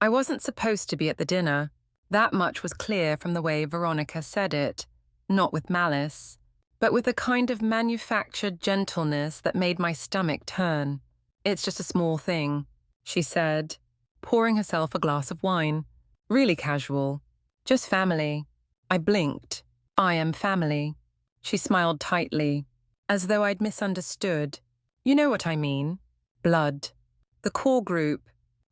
I wasn't supposed to be at the dinner. That much was clear from the way Veronica said it, not with malice, but with a kind of manufactured gentleness that made my stomach turn. "It's just a small thing," she said, pouring herself a glass of wine. "Really casual. Just family." I blinked. "I am family." She smiled tightly, as though I'd misunderstood. "You know what I mean. Blood. The core group."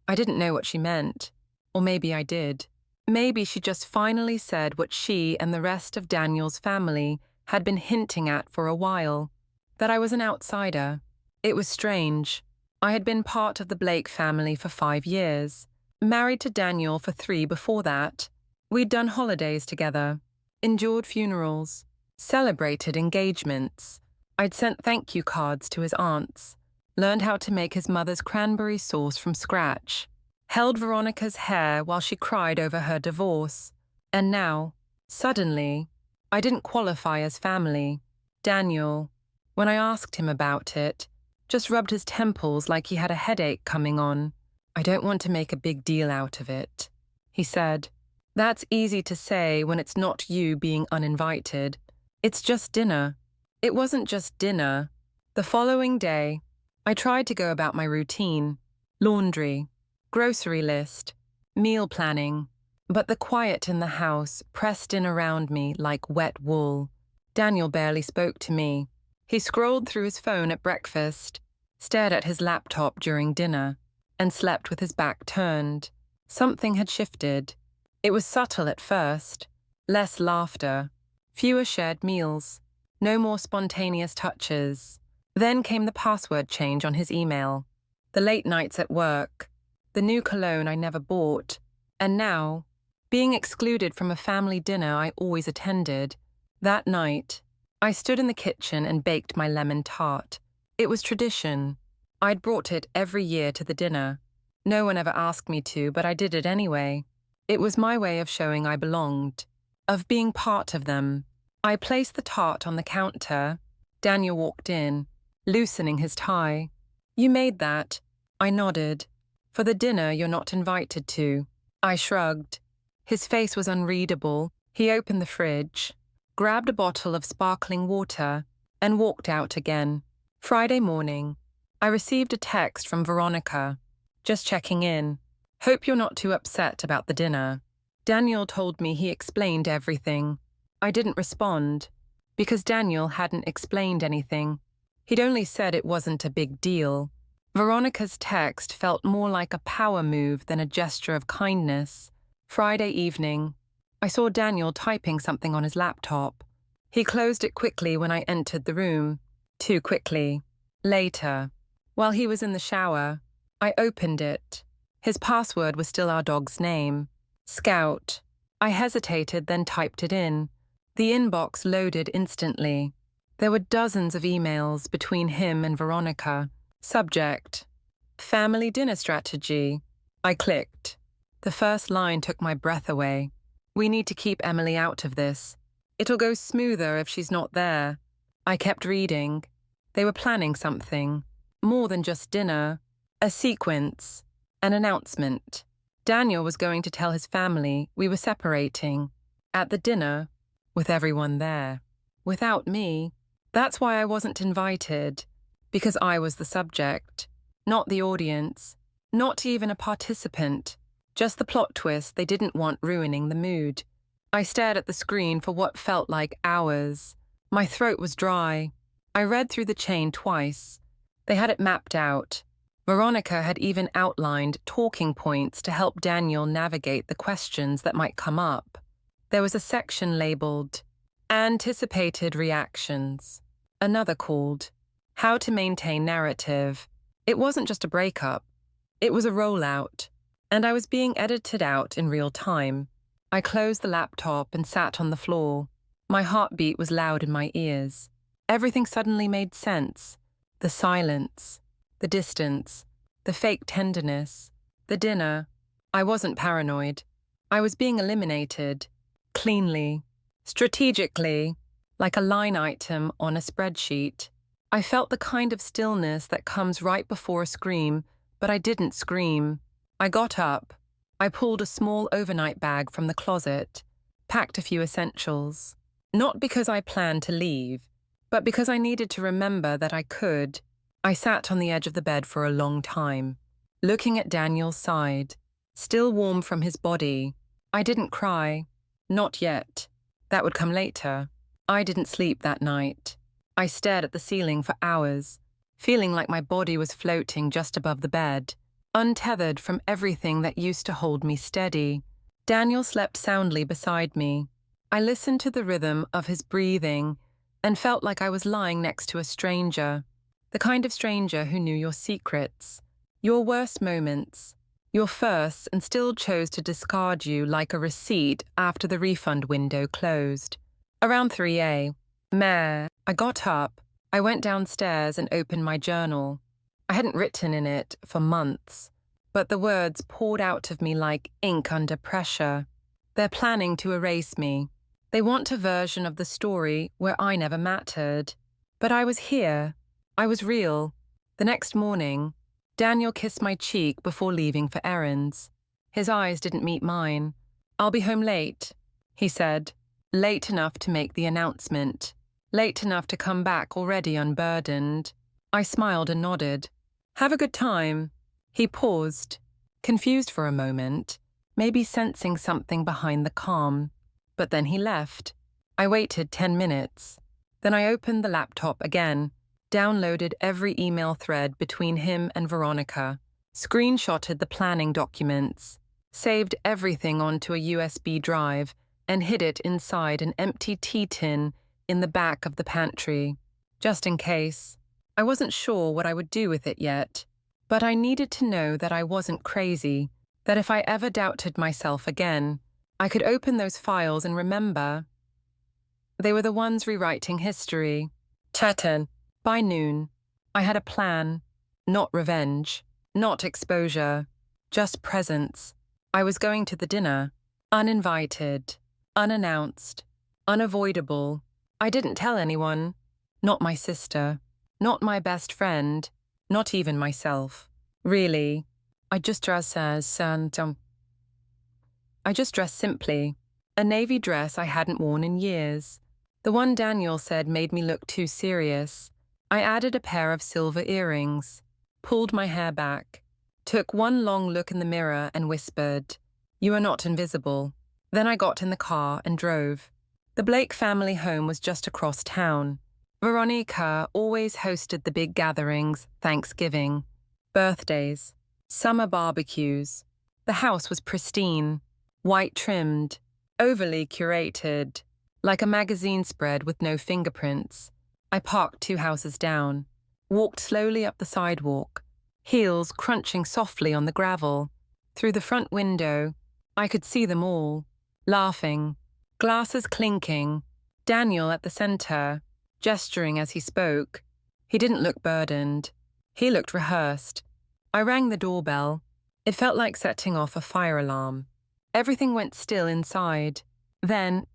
I didn't know what she meant. Or maybe I did. Maybe she just finally said what she and the rest of Daniel's family had been hinting at for a while, that I was an outsider. It was strange. I had been part of the Blake family for 5 years, married to Daniel for 3 before that. We'd done holidays together, endured funerals, celebrated engagements. I'd sent thank you cards to his aunts, learned how to make his mother's cranberry sauce from scratch, held Veronica's hair while she cried over her divorce. And now, suddenly, I didn't qualify as family. Daniel, when I asked him about it, just rubbed his temples like he had a headache coming on. "I don't want to make a big deal out of it," he said. "That's easy to say when it's not you being uninvited. It's just dinner." It wasn't just dinner. The following day, I tried to go about my routine: laundry, grocery list, meal planning, but the quiet in the house pressed in around me like wet wool. Daniel barely spoke to me. He scrolled through his phone at breakfast, stared at his laptop during dinner, and slept with his back turned. Something had shifted. It was subtle at first. Less laughter, fewer shared meals, no more spontaneous touches. Then came the password change on his email, the late nights at work, the new cologne I never bought, and now, being excluded from a family dinner I always attended. That night, I stood in the kitchen and baked my lemon tart. It was tradition. I'd brought it every year to the dinner. No one ever asked me to, but I did it anyway. It was my way of showing I belonged, of being part of them. I placed the tart on the counter. Daniel walked in, loosening his tie. "You made that?" I nodded. "For the dinner you're not invited to." I shrugged. His face was unreadable. He opened the fridge, grabbed a bottle of sparkling water, and walked out again. Friday morning, I received a text from Veronica. "Just checking in. Hope you're not too upset about the dinner." Daniel told me he explained everything. I didn't respond, because Daniel hadn't explained anything. He'd only said it wasn't a big deal. Veronica's text felt more like a power move than a gesture of kindness. Friday evening, I saw Daniel typing something on his laptop. He closed it quickly when I entered the room. Too quickly. Later, while he was in the shower, I opened it. His password was still our dog's name, Scout. I hesitated, then typed it in. The inbox loaded instantly. There were dozens of emails between him and Veronica. Subject: family dinner strategy. I clicked. The first line took my breath away. "We need to keep Emily out of this. It'll go smoother if she's not there." I kept reading. They were planning something. More than just dinner. A sequence. An announcement. Daniel was going to tell his family we were separating. At the dinner, with everyone there. Without me. That's why I wasn't invited. Because I was the subject. Not the audience. Not even a participant. Just the plot twist they didn't want ruining the mood. I stared at the screen for what felt like hours. My throat was dry. I read through the chain twice. They had it mapped out. Veronica had even outlined talking points to help Daniel navigate the questions that might come up. There was a section labeled Anticipated Reactions. Another called How to Maintain Narrative. It wasn't just a breakup. It was a rollout. And I was being edited out in real time. I closed the laptop and sat on the floor. My heartbeat was loud in my ears. Everything suddenly made sense. The silence, the distance, the fake tenderness, the dinner. I wasn't paranoid. I was being eliminated. Cleanly. Strategically. Like a line item on a spreadsheet. I felt the kind of stillness that comes right before a scream, but I didn't scream. I got up. I pulled a small overnight bag from the closet, packed a few essentials. Not because I planned to leave, but because I needed to remember that I could. I sat on the edge of the bed for a long time, looking at Daniel's side, still warm from his body. I didn't cry. Not yet. That would come later. I didn't sleep that night. I stared at the ceiling for hours, feeling like my body was floating just above the bed, untethered from everything that used to hold me steady. Daniel slept soundly beside me. I listened to the rhythm of his breathing and felt like I was lying next to a stranger, the kind of stranger who knew your secrets, your worst moments, your firsts, and still chose to discard you like a receipt after the refund window closed. Around 3 a.m, I got up, I went downstairs and opened my journal. I hadn't written in it for months, but the words poured out of me like ink under pressure. They're planning to erase me. They want a version of the story where I never mattered. But I was here. I was real. The next morning, Daniel kissed my cheek before leaving for errands. His eyes didn't meet mine. "I'll be home late," he said. Late enough to make the announcement. Late enough to come back already unburdened. I smiled and nodded. "Have a good time." He paused, confused for a moment, maybe sensing something behind the calm. But then he left. I waited 10 minutes. Then I opened the laptop again, downloaded every email thread between him and Veronica, screenshotted the planning documents, saved everything onto a USB drive, and hid it inside an empty tea tin in the back of the pantry, just in case. I wasn't sure what I would do with it yet, but I needed to know that I wasn't crazy, that if I ever doubted myself again, I could open those files and remember. They were the ones rewriting history. Chetan. By noon, I had a plan. Not revenge, not exposure, just presence. I was going to the dinner, uninvited, unannounced, unavoidable. I didn't tell anyone, not my sister, not my best friend, not even myself. Really, I just dressed simply, a navy dress I hadn't worn in years. The one Daniel said made me look too serious. I added a pair of silver earrings, pulled my hair back, took one long look in the mirror and whispered, "You are not invisible." Then I got in the car and drove. The Blake family home was just across town. Veronica always hosted the big gatherings, Thanksgiving, birthdays, summer barbecues. The house was pristine, white trimmed, overly curated, like a magazine spread with no fingerprints. I parked 2 houses down, walked slowly up the sidewalk, heels crunching softly on the gravel. Through the front window, I could see them all, laughing, glasses clinking, Daniel at the center, gesturing as he spoke. He didn't look burdened. He looked rehearsed. I rang the doorbell. It felt like setting off a fire alarm. Everything went still inside. Then,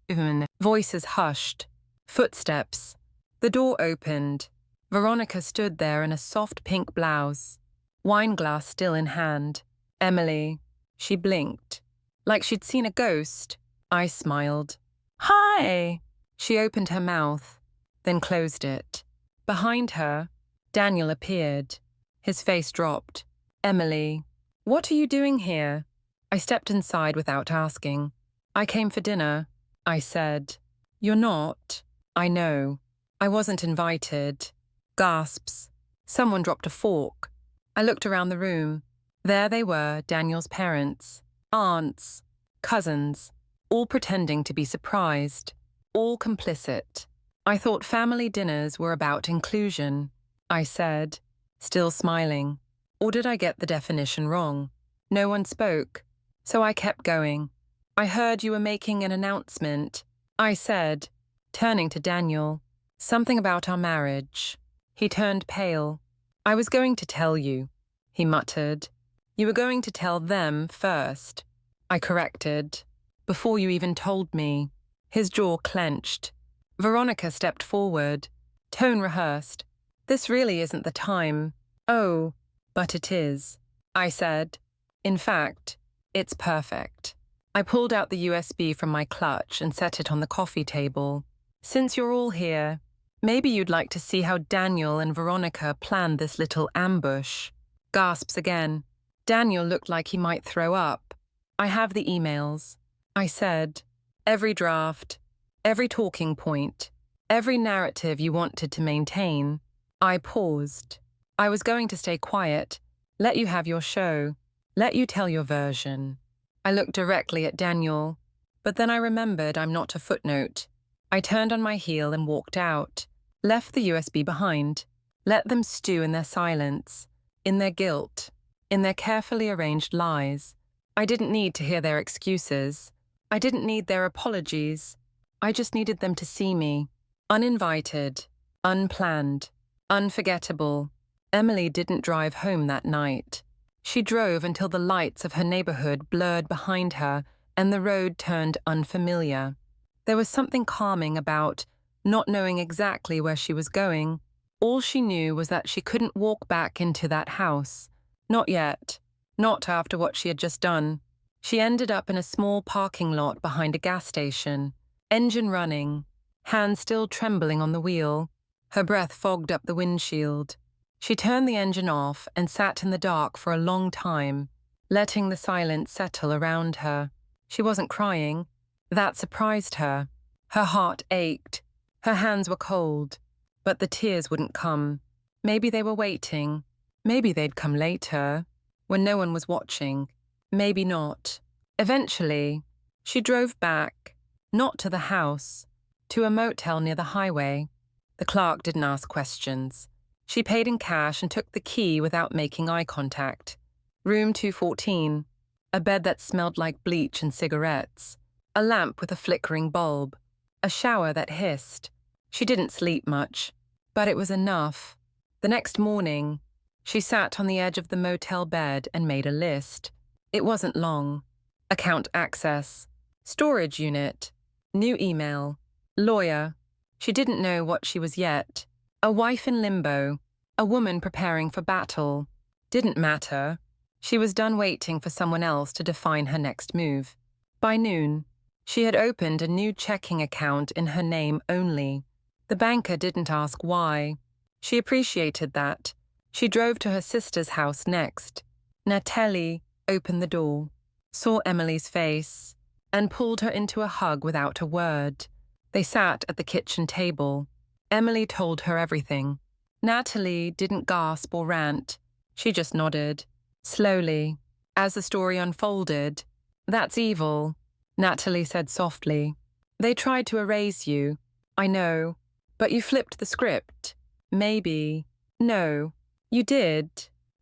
voices hushed. Footsteps. The door opened. Veronica stood there in a soft pink blouse, wine glass still in hand. "Emily." She blinked, like she'd seen a ghost. I smiled. "Hi." She opened her mouth, then closed it. Behind her, Daniel appeared. His face dropped. "Emily, what are you doing here?" I stepped inside without asking. "I came for dinner," I said. "You're not." "I know. I wasn't invited." Gasps. Someone dropped a fork. I looked around the room. There they were, Daniel's parents, aunts, cousins, all pretending to be surprised, all complicit. I thought family dinners were about inclusion, I said, still smiling. Or did I get the definition wrong? No one spoke, so I kept going. "I heard you were making an announcement," I said, turning to Daniel. "Something about our marriage." He turned pale. "I was going to tell you," he muttered. "You were going to tell them first," I corrected, "before you even told me." His jaw clenched. Veronica stepped forward, tone rehearsed. "This really isn't the time." "Oh, but it is," I said. "In fact, It's perfect. I pulled out the USB from my clutch and set it on the coffee table. Since you're all here, maybe you'd like to see how Daniel and Veronica planned this little ambush. Gasps again. Daniel looked like he might throw up. I have the emails. I said, every draft, every talking point, every narrative you wanted to maintain. I paused. I was going to stay quiet, let you have your show, let you tell your version. I looked directly at Daniel, but then I remembered I'm not a footnote. I turned on my heel and walked out, left the USB behind, let them stew in their silence, in their guilt, in their carefully arranged lies. I didn't need to hear their excuses. I didn't need their apologies. I just needed them to see me. Uninvited, unplanned, unforgettable. Emily didn't drive home that night. She drove until the lights of her neighborhood blurred behind her and the road turned unfamiliar. There was something calming about not knowing exactly where she was going. All she knew was that she couldn't walk back into that house. Not yet. Not after what she had just done. She ended up in a small parking lot behind a gas station. Engine running, hands still trembling on the wheel. Her breath fogged up the windshield. She turned the engine off and sat in the dark for a long time, letting the silence settle around her. She wasn't crying. That surprised her. Her heart ached. Her hands were cold. But the tears wouldn't come. Maybe they were waiting. Maybe they'd come later, when no one was watching. Maybe not. Eventually, she drove back, not to the house, to a motel near the highway. The clerk didn't ask questions. She paid in cash and took the key without making eye contact. Room 214, a bed that smelled like bleach and cigarettes, a lamp with a flickering bulb, a shower that hissed. She didn't sleep much, but it was enough. The next morning, she sat on the edge of the motel bed and made a list. It wasn't long. Account access, storage unit, new email, lawyer. She didn't know what she was yet. A wife in limbo, a woman preparing for battle. Didn't matter. She was done waiting for someone else to define her next move. By noon, she had opened a new checking account in her name only. The banker didn't ask why. She appreciated that. She drove to her sister's house next. Natalie opened the door, saw Emily's face, and pulled her into a hug without a word. They sat at the kitchen table. Emily told her everything. Natalie didn't gasp or rant. She just nodded, slowly, as the story unfolded. That's evil, Natalie said softly. They tried to erase you, I know, but you flipped the script. Maybe. No, you did.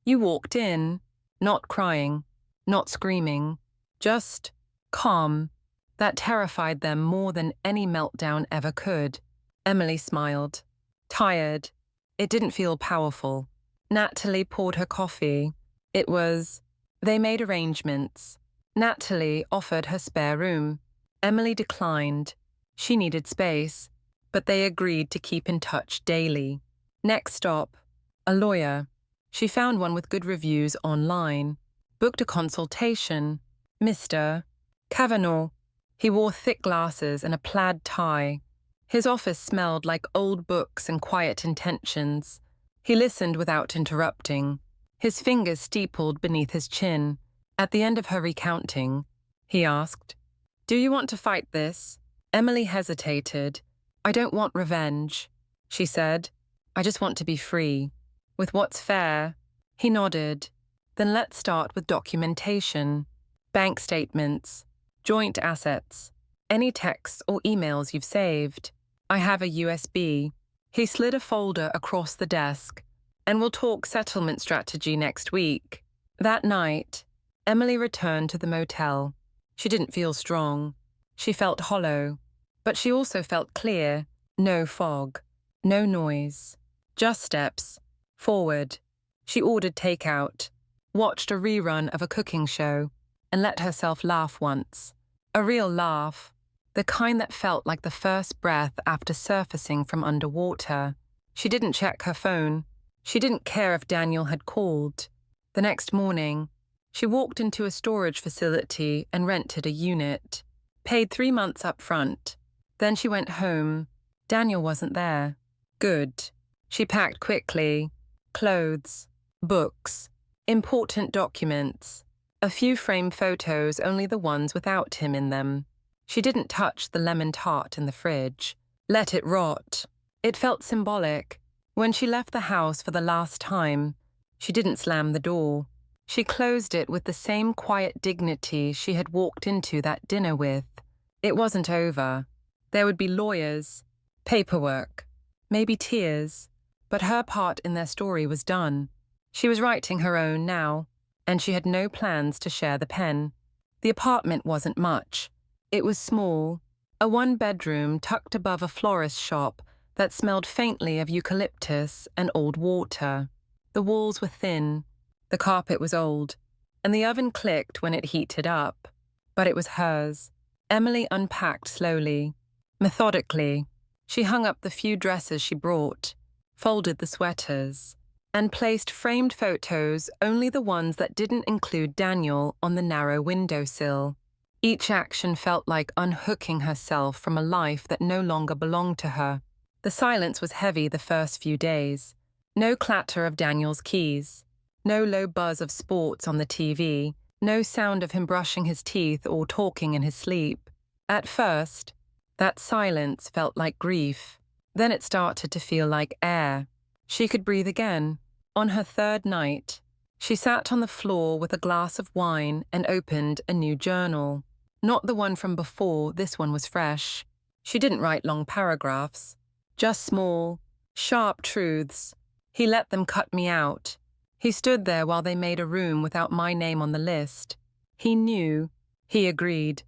You walked in, not crying, not screaming, just calm. That terrified them more than any meltdown ever could. Emily smiled. Tired. It didn't feel powerful. Natalie poured her coffee. They made arrangements. Natalie offered her spare room. Emily declined. She needed space, but they agreed to keep in touch daily. Next stop, a lawyer. She found one with good reviews online. Booked a consultation. Mr. Kavanaugh. He wore thick glasses and a plaid tie. His office smelled like old books and quiet intentions. He listened without interrupting, his fingers steepled beneath his chin. At the end of her recounting, he asked, "Do you want to fight this?" Emily hesitated. "I don't want revenge," she said. "I just want to be free. With what's fair." He nodded. "Then let's start with documentation. Bank statements, joint assets, any texts or emails you've saved. I have a USB. He slid a folder across the desk. "And we'll talk settlement strategy next week." That night, Emily returned to the motel. She didn't feel strong. She felt hollow. But she also felt clear. No fog. No noise. Just steps. Forward. She ordered takeout, watched a rerun of a cooking show, and let herself laugh once. A real laugh. The kind that felt like the first breath after surfacing from underwater. She didn't check her phone. She didn't care if Daniel had called. The next morning, She walked into a storage facility and rented a unit. Paid 3 months up front. Then she went home. Daniel wasn't there. Good. She packed quickly. Clothes, books, important documents, a few framed photos, only the ones without him in them. She didn't touch the lemon tart in the fridge. Let it rot. It felt symbolic. When she left the house for the last time, she didn't slam the door. She closed it with the same quiet dignity she had walked into that dinner with. It wasn't over. There would be lawyers, paperwork, maybe tears, but her part in their story was done. She was writing her own now, and she had no plans to share the pen. The apartment wasn't much. It was small, a one-bedroom tucked above a florist shop that smelled faintly of eucalyptus and old water. The walls were thin, the carpet was old, and the oven clicked when it heated up. But it was hers. Emily unpacked slowly, methodically. She hung up the few dresses she brought, folded the sweaters, and placed framed photos, only the ones that didn't include Daniel, on the narrow windowsill. Each action felt like unhooking herself from a life that no longer belonged to her. The silence was heavy the first few days. No clatter of Daniel's keys. No low buzz of sports on the TV. No sound of him brushing his teeth or talking in his sleep. At first, that silence felt like grief. Then it started to feel like air. She could breathe again. On her third night, she sat on the floor with a glass of wine and opened a new journal. Not the one from before, this one was fresh. She didn't write long paragraphs, just small, sharp truths. He let them cut me out. He stood there while they made a room without my name on the list. He knew. He agreed.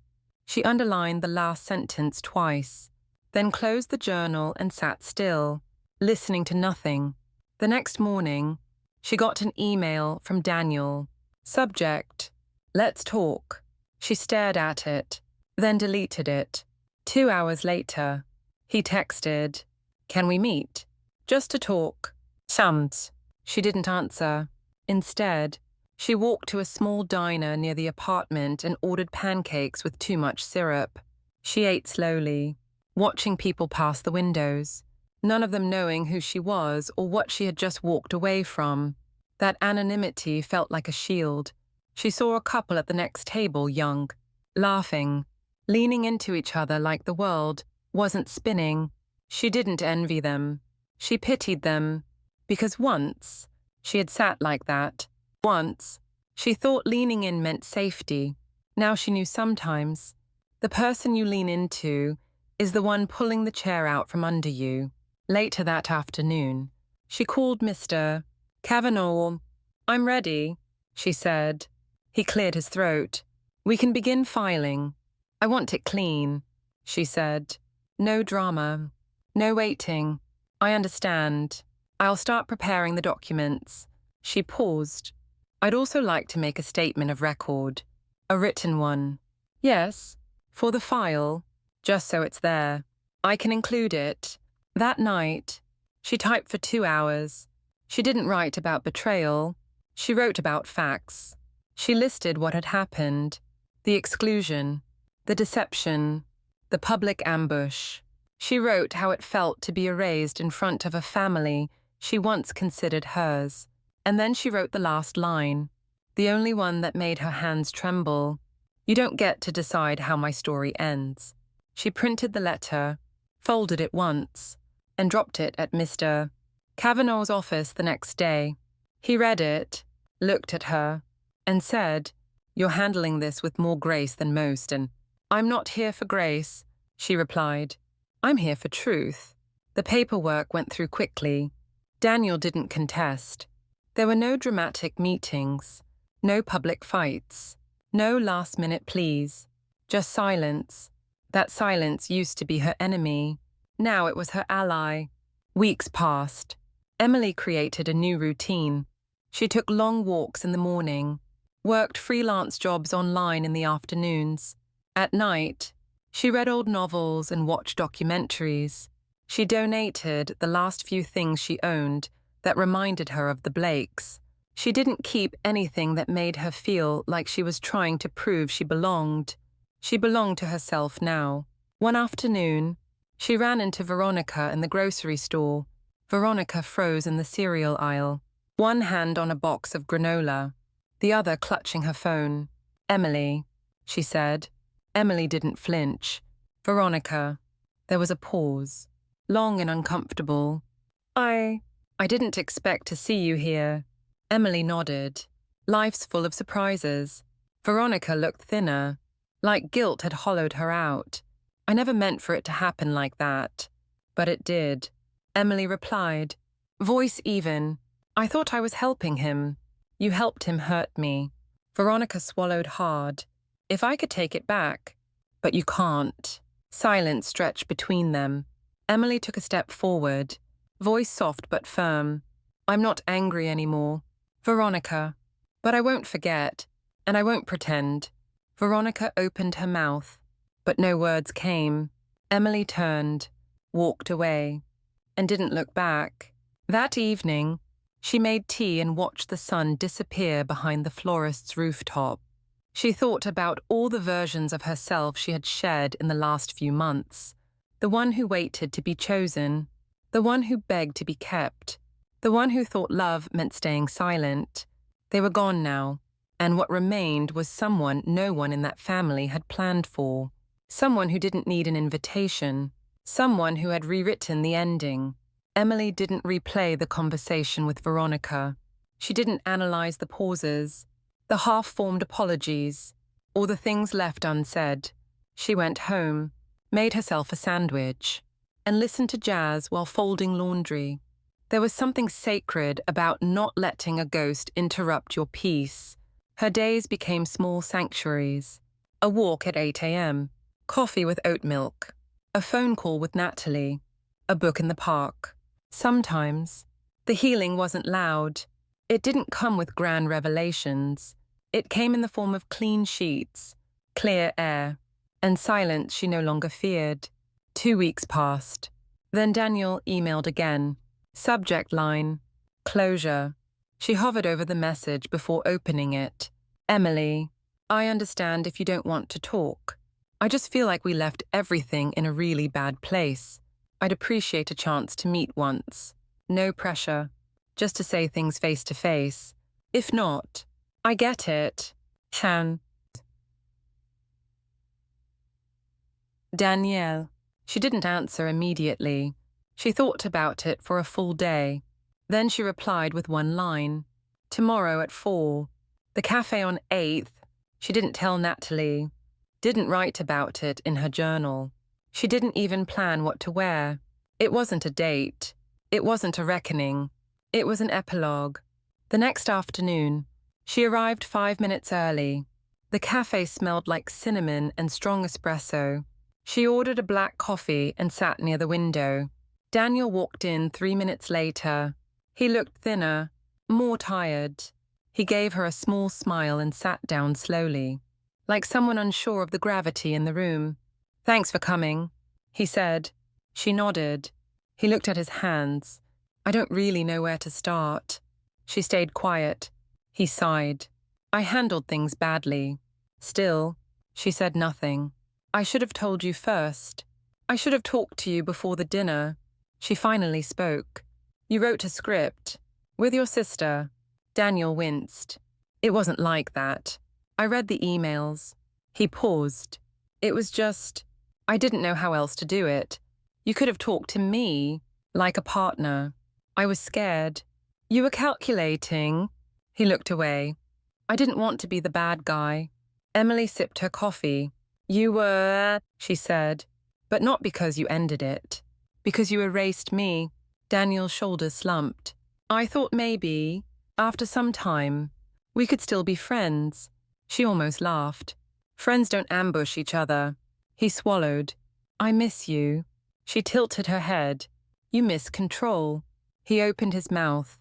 She underlined the last sentence twice, then closed the journal and sat still, listening to nothing. The next morning, she got an email from Daniel. Subject, "Let's talk." She stared at it, then deleted it. 2 hours later, he texted, "Can we meet? Just to talk." Sums. She didn't answer. Instead, she walked to a small diner near the apartment and ordered pancakes with too much syrup. She ate slowly, watching people pass the windows, none of them knowing who she was or what she had just walked away from. That anonymity felt like a shield. She saw a couple at the next table, young, laughing, leaning into each other like the world wasn't spinning. She didn't envy them. She pitied them, because once she had sat like that. Once, she thought leaning in meant safety. Now she knew sometimes the person you lean into is the one pulling the chair out from under you. Later that afternoon, she called Mr. Kavanaugh. "I'm ready," she said. He cleared his throat. "We can begin filing." "I want it clean," she said. "No drama. No waiting. I understand. I'll start preparing the documents." She paused. "I'd also like to make a statement of record. A written one." "Yes, for the file, just so it's there. I can include it." That night, she typed for 2 hours. She didn't write about betrayal. She wrote about facts. She listed what had happened, the exclusion, the deception, the public ambush. She wrote how it felt to be erased in front of a family she once considered hers. And then she wrote the last line, the only one that made her hands tremble. "You don't get to decide how my story ends." She printed the letter, folded it once, and dropped it at Mr. Kavanaugh's office the next day. He read it, looked at her, and said, "You're handling this with more grace than most, and—" "I'm not here for grace," she replied. "I'm here for truth." The paperwork went through quickly. Daniel didn't contest. There were no dramatic meetings, no public fights, no last-minute pleas, just silence. That silence used to be her enemy. Now it was her ally. Weeks passed. Emily created a new routine. She took long walks in the morning, worked freelance jobs online in the afternoons. At night, she read old novels and watched documentaries. She donated the last few things she owned that reminded her of the Blakes. She didn't keep anything that made her feel like she was trying to prove she belonged. She belonged to herself now. One afternoon, she ran into Veronica in the grocery store. Veronica froze in the cereal aisle, one hand on a box of granola, the other clutching her phone. "Emily," she said. Emily didn't flinch. "Veronica." There was a pause, long and uncomfortable. I didn't expect to see you here." Emily nodded. Life's full of surprises. Veronica looked thinner, like guilt had hollowed her out. "I never meant for it to happen like that." "But it did," Emily replied, voice even. "I thought I was helping him." "You helped him hurt me." Veronica swallowed hard. "If I could take it back." "But you can't." Silence stretched between them. Emily took a step forward, voice soft but firm. "I'm not angry anymore, Veronica. But I won't forget, and I won't pretend." Veronica opened her mouth, but no words came. Emily turned, walked away, and didn't look back. That evening, she made tea and watched the sun disappear behind the florist's rooftop. She thought about all the versions of herself she had shed in the last few months. The one who waited to be chosen, the one who begged to be kept, the one who thought love meant staying silent. They were gone now, and what remained was someone no one in that family had planned for. Someone who didn't need an invitation. Someone who had rewritten the ending. Emily didn't replay the conversation with Veronica. She didn't analyze the pauses, the half-formed apologies, or the things left unsaid. She went home, made herself a sandwich, and listened to jazz while folding laundry. There was something sacred about not letting a ghost interrupt your peace. Her days became small sanctuaries. A walk at 8 a.m., coffee with oat milk, a phone call with Natalie, a book in the park. Sometimes, the healing wasn't loud. It didn't come with grand revelations. It came in the form of clean sheets, clear air, and silence she no longer feared. 2 weeks passed. Then Daniel emailed again. Subject line, closure. She hovered over the message before opening it. "Emily, I understand if you don't want to talk. I just feel like we left everything in a really bad place. I'd appreciate a chance to meet once. No pressure, just to say things face to face. If not, I get it. Han." Danielle. She didn't answer immediately. She thought about it for a full day. Then she replied with one line. "Tomorrow at 4. The cafe on 8th. She didn't tell Natalie. Didn't write about it in her journal. She didn't even plan what to wear. It wasn't a date. It wasn't a reckoning. It was an epilogue. The next afternoon, she arrived 5 minutes early. The cafe smelled like cinnamon and strong espresso. She ordered a black coffee and sat near the window. Daniel walked in 3 minutes later. He looked thinner, more tired. He gave her a small smile and sat down slowly, like someone unsure of the gravity in the room. "Thanks for coming," he said. She nodded. He looked at his hands. "I don't really know where to start." She stayed quiet. He sighed. "I handled things badly." Still, she said nothing. "I should have told you first. I should have talked to you before the dinner." She finally spoke. "You wrote a script. With your sister." Daniel winced. "It wasn't like that. I read the emails." He paused. "It was just, I didn't know how else to do it. You could have talked to me, like a partner. I was scared." "You were calculating." He looked away. "I didn't want to be the bad guy." Emily sipped her coffee. "You were," she said, "but not because you ended it. Because you erased me." Daniel's shoulders slumped. "I thought maybe, after some time, we could still be friends." She almost laughed. "Friends don't ambush each other." He swallowed. "I miss you." She tilted her head. "You miss control." He opened his mouth,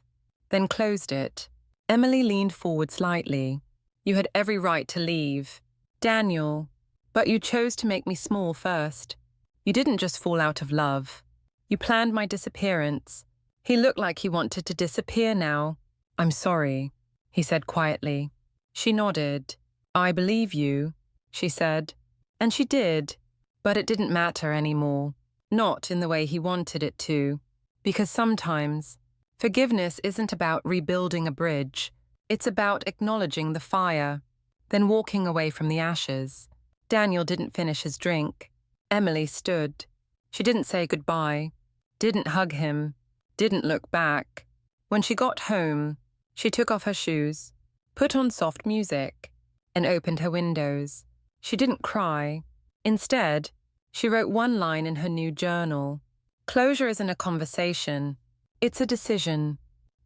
then closed it. Emily leaned forward slightly. "You had every right to leave, Daniel, but you chose to make me small first. You didn't just fall out of love. You planned my disappearance." He looked like he wanted to disappear now. "I'm sorry." he said quietly. She nodded. I believe you, she said. And she did, but it didn't matter anymore. Not in the way he wanted it to. Because sometimes, forgiveness isn't about rebuilding a bridge. It's about acknowledging the fire, then walking away from the ashes. Daniel didn't finish his drink. Emily stood. She didn't say goodbye, didn't hug him, didn't look back. When she got home, she took off her shoes, put on soft music, and opened her windows. She didn't cry. Instead, she wrote one line in her new journal. Closure isn't a conversation. It's a decision.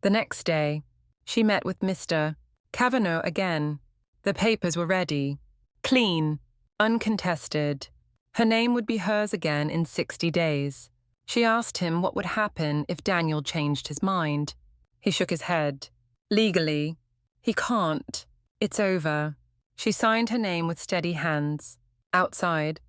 The next day, she met with Mr. Kavanagh again. The papers were ready. Clean. Uncontested. Her name would be hers again in 60 days. She asked him what would happen if Daniel changed his mind. He shook his head. Legally, he can't. It's over. She signed her name with steady hands. Outside,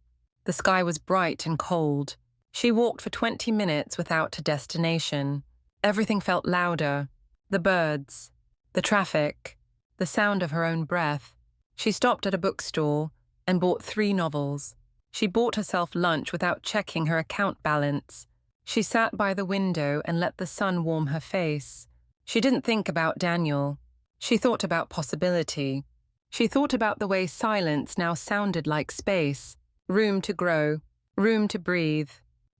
the sky was bright and cold. She walked for 20 minutes without a destination. Everything felt louder. The birds, the traffic, the sound of her own breath. She stopped at a bookstore and bought 3 novels. She bought herself lunch without checking her account balance. She sat by the window and let the sun warm her face. She didn't think about Daniel. She thought about possibility. She thought about the way silence now sounded like space, room to grow, room to breathe,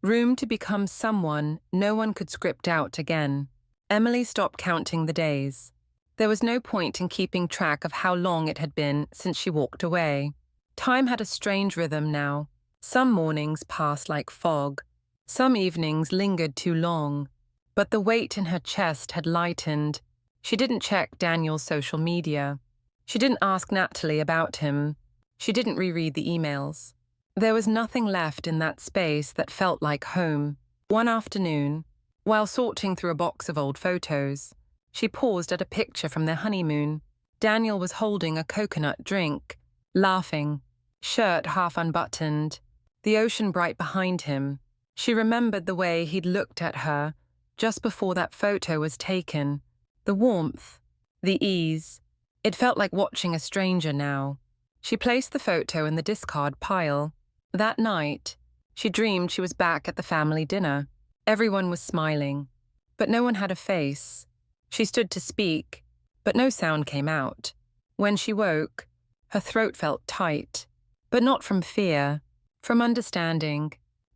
room to become someone no one could script out again. Emily stopped counting the days. There was no point in keeping track of how long it had been since she walked away. Time had a strange rhythm now. Some mornings passed like fog. Some evenings lingered too long. But the weight in her chest had lightened. She didn't check Daniel's social media. She didn't ask Natalie about him. She didn't reread the emails. There was nothing left in that space that felt like home. One afternoon, while sorting through a box of old photos, she paused at a picture from their honeymoon. Daniel was holding a coconut drink, laughing, shirt half unbuttoned, the ocean bright behind him. She remembered the way he'd looked at her just before that photo was taken. The warmth, the ease. It felt like watching a stranger now. She placed the photo in the discard pile. That night, she dreamed she was back at the family dinner. Everyone was smiling, but no one had a face. She stood to speak, but no sound came out. When she woke, her throat felt tight, but not from fear, from understanding.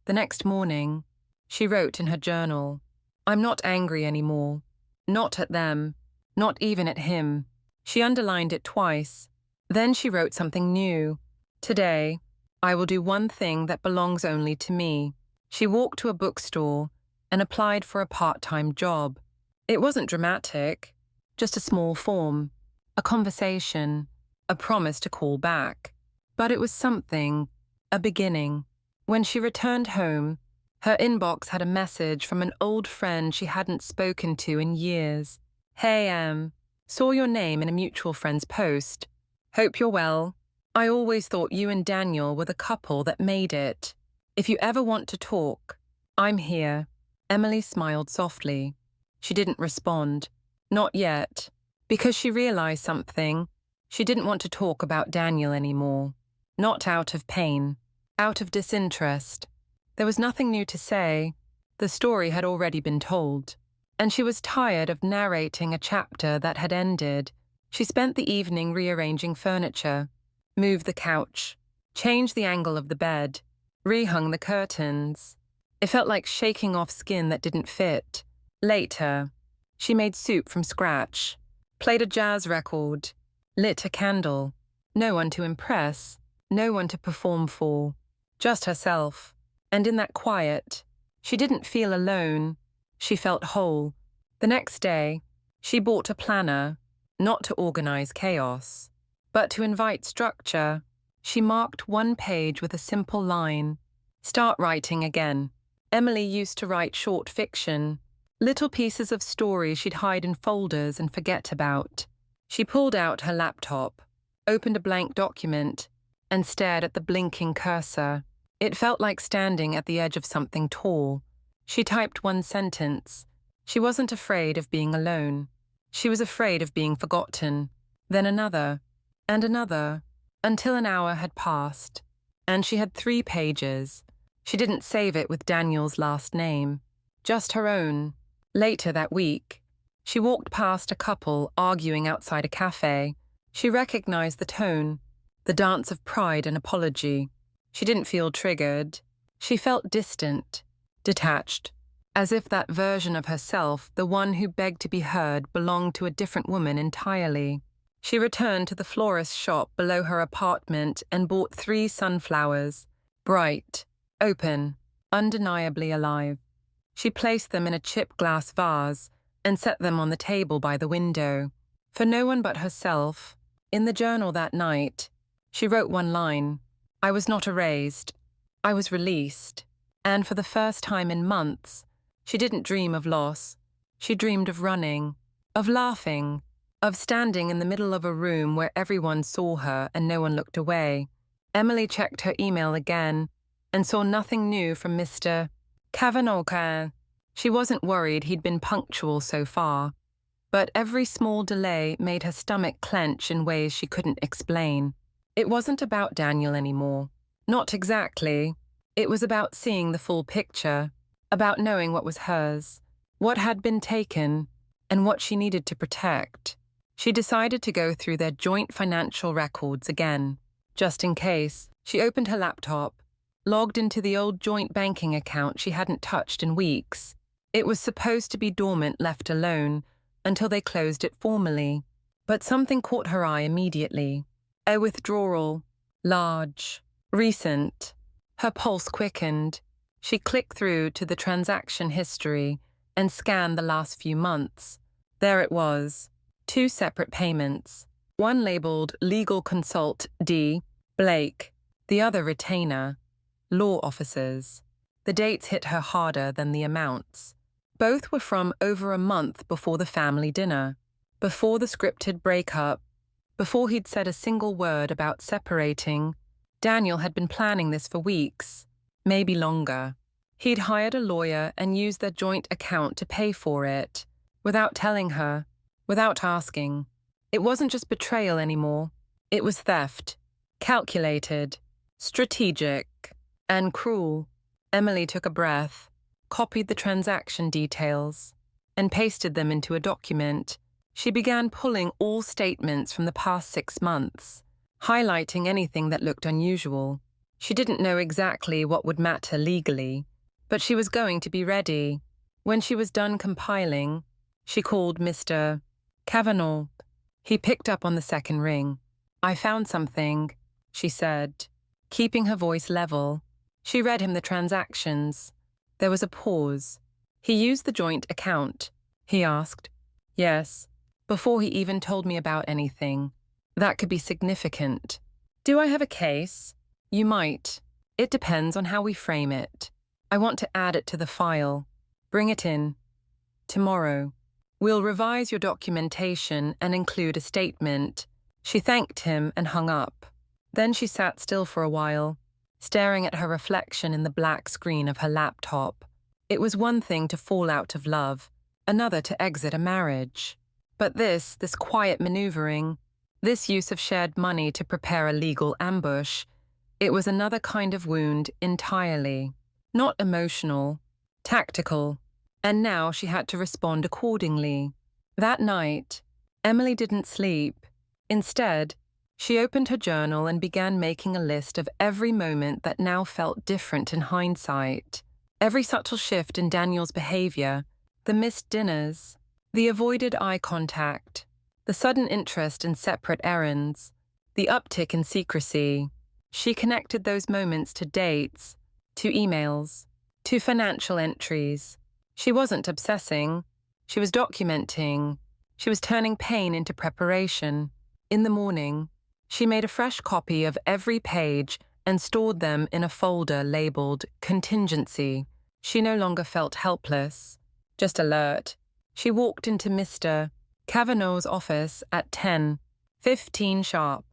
The next morning, she wrote in her journal, I'm not angry anymore. Not at them, not even at him. She underlined it twice. Then she wrote something new. Today, I will do one thing that belongs only to me. She walked to a bookstore and applied for a part-time job. It wasn't dramatic, just a small form, a conversation, a promise to call back. But it was something, a beginning. When she returned home, her inbox had a message from an old friend she hadn't spoken to in years. Hey, saw your name in a mutual friend's post. Hope you're well. I always thought you and Daniel were the couple that made it. If you ever want to talk, I'm here. Emily smiled softly. She didn't respond. Not yet. Because she realized something. She didn't want to talk about Daniel anymore. Not out of pain. Out of disinterest. There was nothing new to say. The story had already been told. And she was tired of narrating a chapter that had ended. She spent the evening rearranging furniture, moved the couch, changed the angle of the bed, rehung the curtains. It felt like shaking off skin that didn't fit. Later, she made soup from scratch, played a jazz record, lit a candle. No one to impress, no one to perform for, just herself. And in that quiet, she didn't feel alone. She felt whole. The next day, she bought a planner, not to organize chaos, but to invite structure. She marked one page with a simple line. Start writing again. Emily used to write short fiction, little pieces of stories she'd hide in folders and forget about. She pulled out her laptop, opened a blank document, and stared at the blinking cursor. It felt like standing at the edge of something tall. She typed one sentence. She wasn't afraid of being alone. She was afraid of being forgotten. Then another, and another, until an hour had passed, and she had 3 pages. She didn't save it with Daniel's last name, just her own. Later that week, she walked past a couple arguing outside a cafe. She recognized the tone, the dance of pride and apology. She didn't feel triggered. She felt distant, detached, as if that version of herself, the one who begged to be heard, belonged to a different woman entirely. She returned to the florist's shop below her apartment and bought 3 sunflowers, bright, open, undeniably alive. She placed them in a chipped glass vase and set them on the table by the window. For no one but herself, in the journal that night, she wrote one line: "I was not erased. I was released." And for the first time in months, she didn't dream of loss. She dreamed of running, of laughing, of standing in the middle of a room where everyone saw her and no one looked away. Emily checked her email again and saw nothing new from Mr. Kavanagh. She wasn't worried he'd been punctual so far, but every small delay made her stomach clench in ways she couldn't explain. It wasn't about Daniel anymore. Not exactly. It was about seeing the full picture, about knowing what was hers, what had been taken, and what she needed to protect. She decided to go through their joint financial records again. Just in case, she opened her laptop, logged into the old joint banking account she hadn't touched in weeks. It was supposed to be dormant, left alone, until they closed it formally. But something caught her eye immediately. A withdrawal. Large. Recent. Her pulse quickened. She clicked through to the transaction history and scanned the last few months. There it was. 2 separate payments. One labeled Legal Consult D. Blake. The other Retainer. Law Officers. The dates hit her harder than the amounts. Both were from over a month before the family dinner, before the scripted breakup, before he'd said a single word about separating. Daniel had been planning this for weeks, maybe longer. He'd hired a lawyer and used their joint account to pay for it, without telling her, without asking. It wasn't just betrayal anymore. It was theft, calculated, strategic, and cruel. Emily took a breath, copied the transaction details, and pasted them into a document. She began pulling all statements from the past 6 months, highlighting anything that looked unusual. She didn't know exactly what would matter legally, but she was going to be ready. When she was done compiling, she called Mr. Kavanagh. He picked up on the second ring. "I found something," she said, keeping her voice level. She read him the transactions. There was a pause. "He used the joint account?" he asked. "Yes," before he even told me about anything. "That could be significant." "Do I have a case?" "You might. It depends on how we frame it. I want to add it to the file. Bring it in. Tomorrow. We'll revise your documentation and include a statement." She thanked him and hung up. Then she sat still for a while, staring at her reflection in the black screen of her laptop. It was one thing to fall out of love, another to exit a marriage. But this quiet maneuvering, this use of shared money to prepare a legal ambush, it was another kind of wound entirely. Not emotional, tactical, and now she had to respond accordingly. That night, Emily didn't sleep. Instead, she opened her journal and began making a list of every moment that now felt different in hindsight. Every subtle shift in Daniel's behavior, the missed dinners, the avoided eye contact, the sudden interest in separate errands, the uptick in secrecy. She connected those moments to dates, to emails, to financial entries. She wasn't obsessing. She was documenting. She was turning pain into preparation. In the morning, she made a fresh copy of every page and stored them in a folder labeled Contingency. She no longer felt helpless, just alert. She walked into Mr. Kavanagh's office at 10:15 sharp,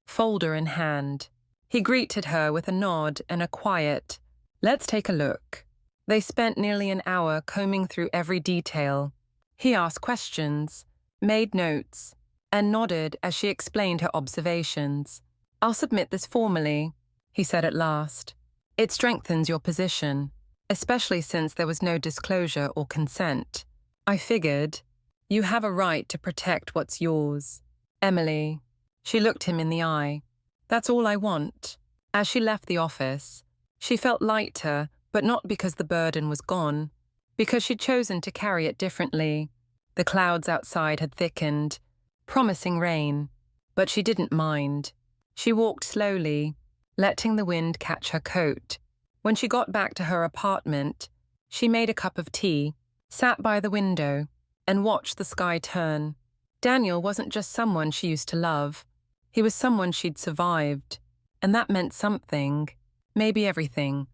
folder in hand. He greeted her with a nod and a quiet, "Let's take a look." They spent nearly an hour combing through every detail. He asked questions, made notes, and nodded as she explained her observations. "I'll submit this formally," he said at last. "It strengthens your position, especially since there was no disclosure or consent. I figured, you have a right to protect what's yours. Emily." She looked him in the eye. "That's all I want." As she left the office, she felt lighter, but not because the burden was gone, because she'd chosen to carry it differently. The clouds outside had thickened, promising rain, but she didn't mind. She walked slowly, letting the wind catch her coat. When she got back to her apartment, she made a cup of tea, sat by the window, and watched the sky turn. Daniel wasn't just someone she used to love. He was someone she'd survived, and that meant something, maybe everything.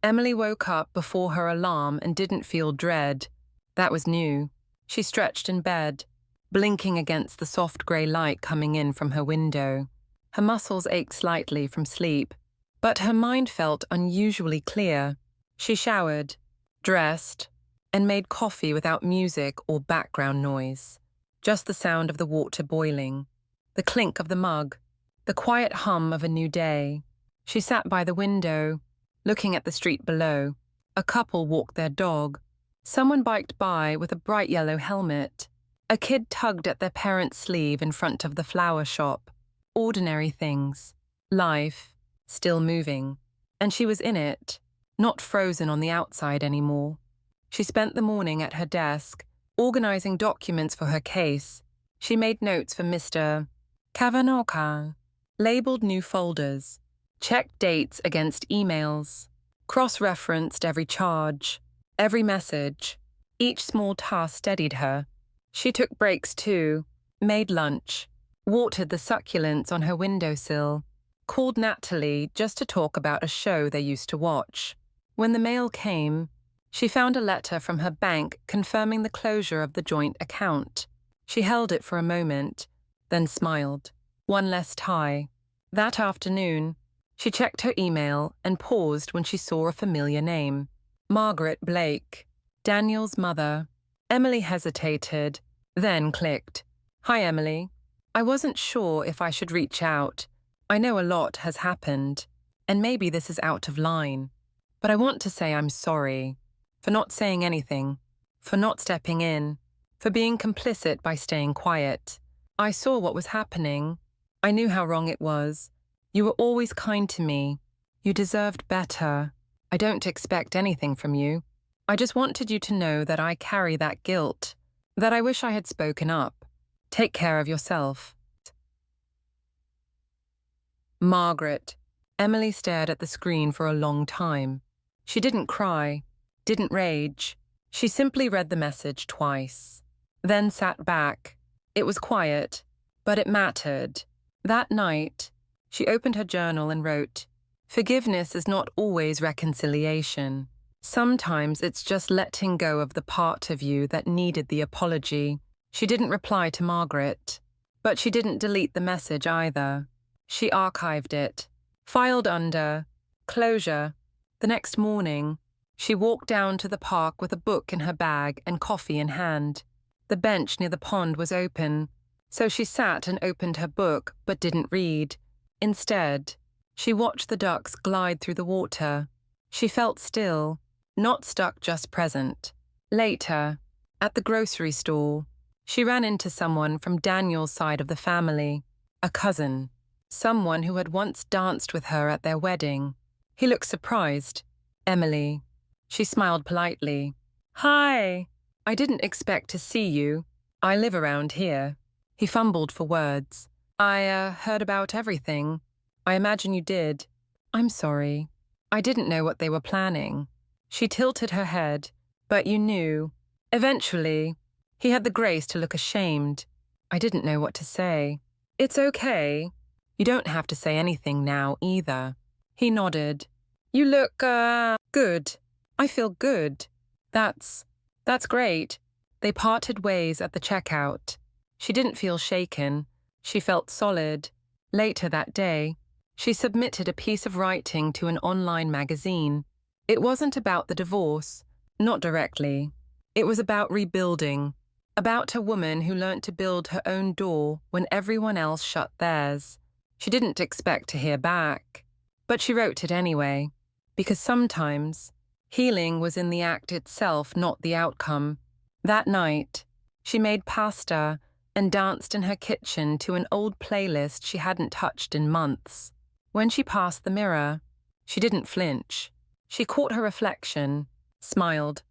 Emily woke up before her alarm and didn't feel dread. That was new. She stretched in bed, blinking against the soft grey light coming in from her window. Her muscles ached slightly from sleep, but her mind felt unusually clear. She showered, dressed, and made coffee without music or background noise. Just the sound of the water boiling, the clink of the mug, the quiet hum of a new day. She sat by the window, looking at the street below. A couple walked their dog. Someone biked by with a bright yellow helmet. A kid tugged at their parent's sleeve in front of the flower shop. Ordinary things. Life, still moving. And she was in it, not frozen on the outside anymore. She spent the morning at her desk, organizing documents for her case. She made notes for Mr. Kavanagh, labeled new folders, checked dates against emails, cross-referenced every charge, every message. Each small task steadied her. She took breaks too, made lunch, watered the succulents on her windowsill, called Natalie just to talk about a show they used to watch. When the mail came, she found a letter from her bank confirming the closure of the joint account. She held it for a moment, then smiled. One less tie. That afternoon, she checked her email and paused when she saw a familiar name. Margaret Blake, Daniel's mother. Emily hesitated, then clicked. "Hi, Emily. I wasn't sure if I should reach out. I know a lot has happened, and maybe this is out of line. But I want to say I'm sorry. For not saying anything, for not stepping in, for being complicit by staying quiet. I saw what was happening. I knew how wrong it was. You were always kind to me. You deserved better. I don't expect anything from you. I just wanted you to know that I carry that guilt, that I wish I had spoken up. Take care of yourself." Margaret. Emily stared at the screen for a long time. She didn't cry, didn't rage. She simply read the message twice, then sat back. It was quiet, but it mattered. That night, she opened her journal and wrote, "Forgiveness is not always reconciliation. Sometimes it's just letting go of the part of you that needed the apology." She didn't reply to Margaret, but she didn't delete the message either. She archived it, filed under closure. The next morning, she walked down to the park with a book in her bag and coffee in hand. The bench near the pond was open, so she sat and opened her book but didn't read. Instead, she watched the ducks glide through the water. She felt still, not stuck, just present. Later, at the grocery store, she ran into someone from Daniel's side of the family, a cousin, someone who had once danced with her at their wedding. He looked surprised. "Emily." She smiled politely. "Hi. I didn't expect to see you. I live around here." He fumbled for words. I heard about everything. I imagine you did." "I'm sorry. I didn't know what they were planning." She tilted her head. "But you knew." Eventually, he had the grace to look ashamed. "I didn't know what to say." "It's okay. You don't have to say anything now either." He nodded. "You look, good." "I feel good." That's great." They parted ways at the checkout. She didn't feel shaken. She felt solid. Later that day, she submitted a piece of writing to an online magazine. It wasn't about the divorce, not directly. It was about rebuilding, about a woman who learnt to build her own door when everyone else shut theirs. She didn't expect to hear back, but she wrote it anyway, because sometimes healing was in the act itself, not the outcome. That night, she made pasta and danced in her kitchen to an old playlist she hadn't touched in months. When she passed the mirror, she didn't flinch. She caught her reflection, smiled,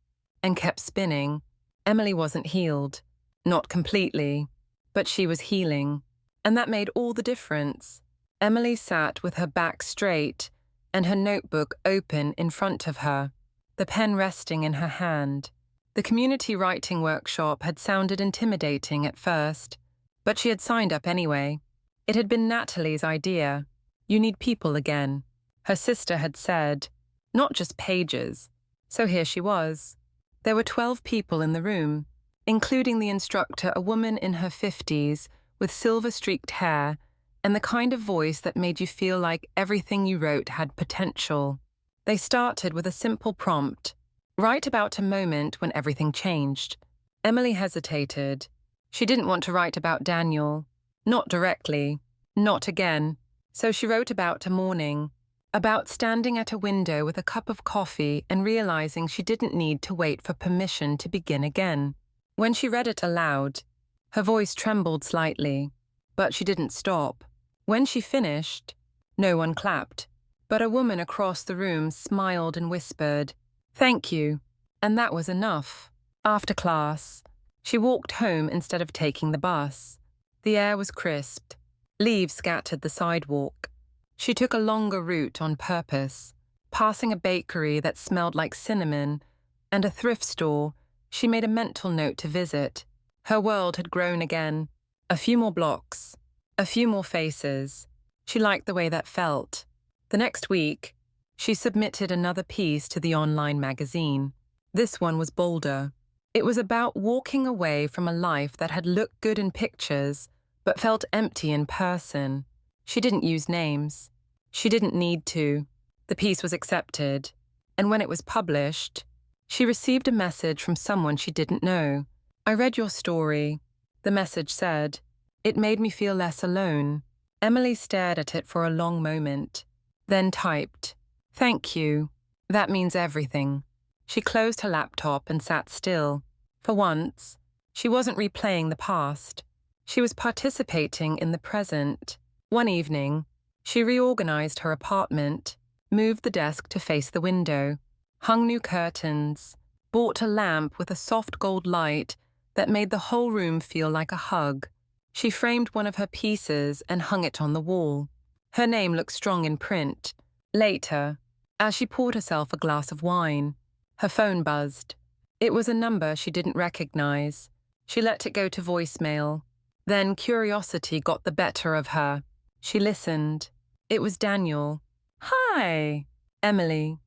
and kept spinning. Emily wasn't healed. Not completely, but she was healing. And that made all the difference. Emily sat with her back straight and her notebook open in front of her, the pen resting in her hand. The community writing workshop had sounded intimidating at first, but she had signed up anyway. It had been Natalie's idea. You need people again. Her sister had said, not just pages. So here she was. There were 12 people in the room, including the instructor, a woman in her 50s with silver-streaked hair and the kind of voice that made you feel like everything you wrote had potential. They started with a simple prompt, write about a moment when everything changed. Emily hesitated. She didn't want to write about Daniel. Not directly. Not again. So she wrote about a morning, about standing at a window with a cup of coffee and realizing she didn't need to wait for permission to begin again. When she read it aloud, her voice trembled slightly, but she didn't stop. When she finished, no one clapped, but a woman across the room smiled and whispered, "Thank you," and that was enough. After class, she walked home instead of taking the bus. The air was crisp. Leaves scattered the sidewalk. She took a longer route on purpose, passing a bakery that smelled like cinnamon and a thrift store she made a mental note to visit. Her world had grown again. A few more blocks, a few more faces. She liked the way that felt. The next week, she submitted another piece to the online magazine. This one was bolder. It was about walking away from a life that had looked good in pictures but felt empty in person. She didn't use names. She didn't need to. The piece was accepted, and when it was published, she received a message from someone she didn't know. "I read your story," the message said. "It made me feel less alone." Emily stared at it for a long moment, then typed, "Thank you. That means everything." She closed her laptop and sat still. For once, she wasn't replaying the past. She was participating in the present. One evening, she reorganized her apartment, moved the desk to face the window, hung new curtains, bought a lamp with a soft gold light that made the whole room feel like a hug. She framed one of her pieces and hung it on the wall. Her name looked strong in print. Later, as she poured herself a glass of wine, her phone buzzed. It was a number she didn't recognize. She let it go to voicemail. Then curiosity got the better of her. She listened. It was Daniel. "Hi, Emily.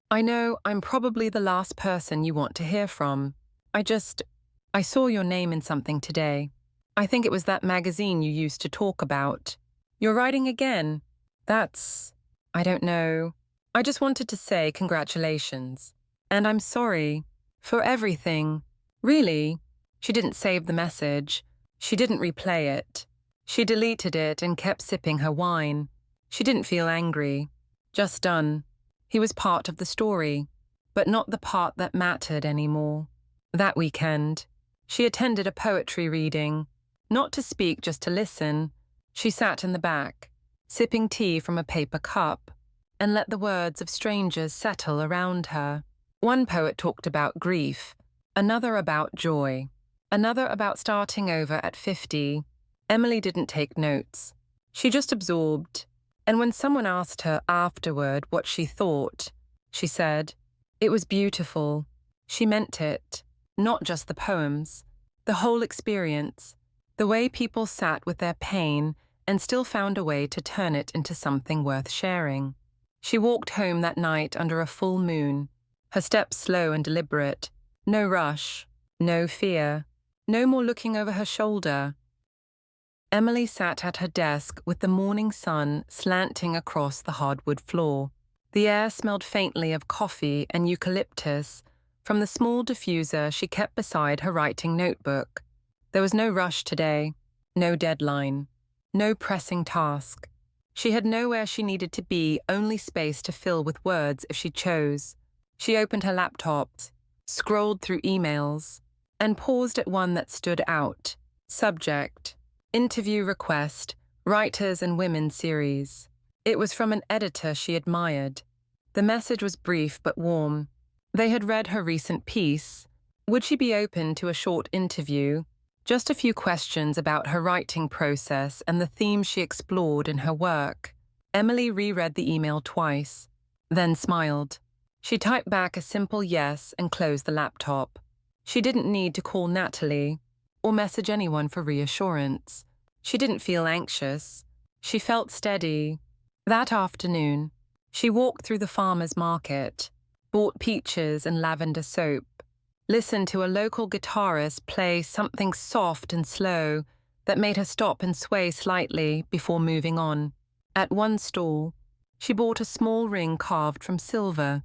I know I'm probably the last person you want to hear from. I saw your name in something today. I think it was that magazine you used to talk about. You're writing again. I don't know. I just wanted to say congratulations. And I'm sorry for everything. Really." She didn't save the message. She didn't replay it. She deleted it and kept sipping her wine. She didn't feel angry. Just done. He was part of the story, but not the part that mattered anymore. That weekend, she attended a poetry reading. Not to speak, just to listen. She sat in the back, sipping tea from a paper cup, and let the words of strangers settle around her. One poet talked about grief, another about joy, another about starting over at 50. Emily didn't take notes. She just absorbed. And when someone asked her afterward what she thought, she said, "It was beautiful." She meant it. Not just the poems. The whole experience. The way people sat with their pain and still found a way to turn it into something worth sharing. She walked home that night under a full moon, her steps slow and deliberate. No rush. No fear. No more looking over her shoulder. Emily sat at her desk with the morning sun slanting across the hardwood floor. The air smelled faintly of coffee and eucalyptus from the small diffuser she kept beside her writing notebook. There was no rush today, no deadline, no pressing task. She had nowhere she needed to be, only space to fill with words if she chose. She opened her laptop, scrolled through emails, and paused at one that stood out. Subject: Interview request, Writers and Women series. It was from an editor she admired. The message was brief but warm. They had read her recent piece. Would she be open to a short interview? Just a few questions about her writing process and the themes she explored in her work. Emily reread the email twice, then smiled. She typed back a simple yes and closed the laptop. She didn't need to call Natalie or message anyone for reassurance. She didn't feel anxious. She felt steady. That afternoon, she walked through the farmer's market, bought peaches and lavender soap, listened to a local guitarist play something soft and slow that made her stop and sway slightly before moving on. At one stall, she bought a small ring carved from silver.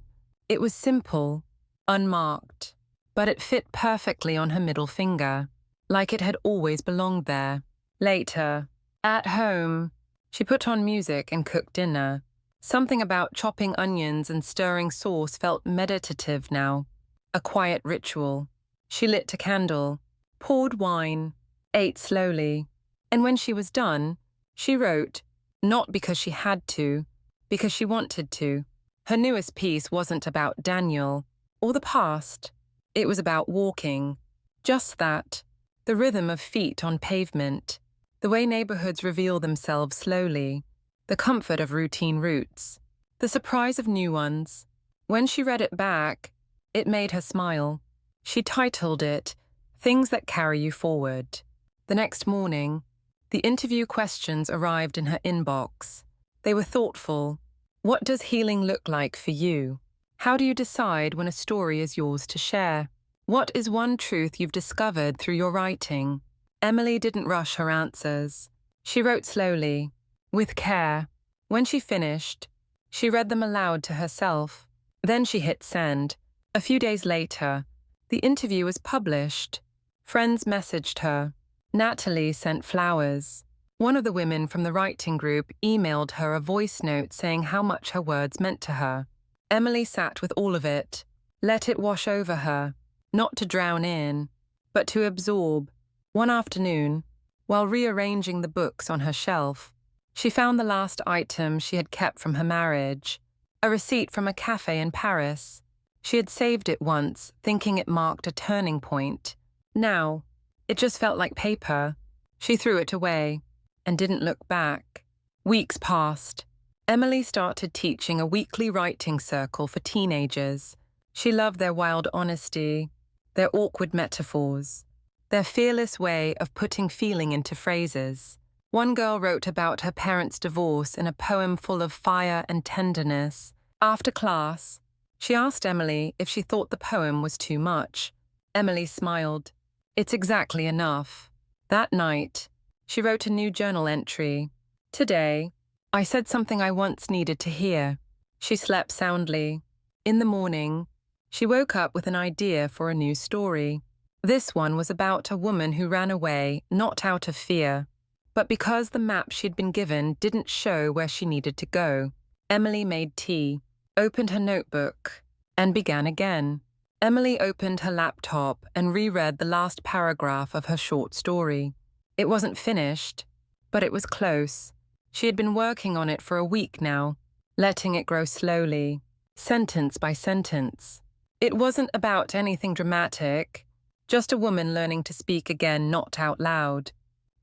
It was simple, unmarked, but it fit perfectly on her middle finger, like it had always belonged there. Later, at home, she put on music and cooked dinner. Something about chopping onions and stirring sauce felt meditative now, a quiet ritual. She lit a candle, poured wine, ate slowly, and when she was done, she wrote, not because she had to, because she wanted to. Her newest piece wasn't about Daniel or the past. It was about walking. Just that. The rhythm of feet on pavement. The way neighborhoods reveal themselves slowly. The comfort of routine routes. The surprise of new ones. When she read it back, it made her smile. She titled it, Things That Carry You Forward. The next morning, the interview questions arrived in her inbox. They were thoughtful. What does healing look like for you? How do you decide when a story is yours to share? What is one truth you've discovered through your writing? Emily didn't rush her answers. She wrote slowly, with care. When she finished, she read them aloud to herself. Then she hit send. A few days later, the interview was published. Friends messaged her. Natalie sent flowers. One of the women from the writing group emailed her a voice note saying how much her words meant to her. Emily sat with all of it, let it wash over her, not to drown in, but to absorb. One afternoon, while rearranging the books on her shelf, she found the last item she had kept from her marriage, a receipt from a cafe in Paris. She had saved it once, thinking it marked a turning point. Now, it just felt like paper. She threw it away and didn't look back. Weeks passed. Emily started teaching a weekly writing circle for teenagers. She loved their wild honesty, their awkward metaphors, their fearless way of putting feeling into phrases. One girl wrote about her parents' divorce in a poem full of fire and tenderness. After class, she asked Emily if she thought the poem was too much. Emily smiled. It's exactly enough. That night, she wrote a new journal entry. Today, I said something I once needed to hear. She slept soundly. In the morning, she woke up with an idea for a new story. This one was about a woman who ran away, not out of fear, but because the map she'd been given didn't show where she needed to go. Emily made tea, opened her notebook, and began again. Emily opened her laptop and reread the last paragraph of her short story. It wasn't finished, but it was close. She had been working on it for a week now, letting it grow slowly, sentence by sentence. It wasn't about anything dramatic, just a woman learning to speak again, not out loud.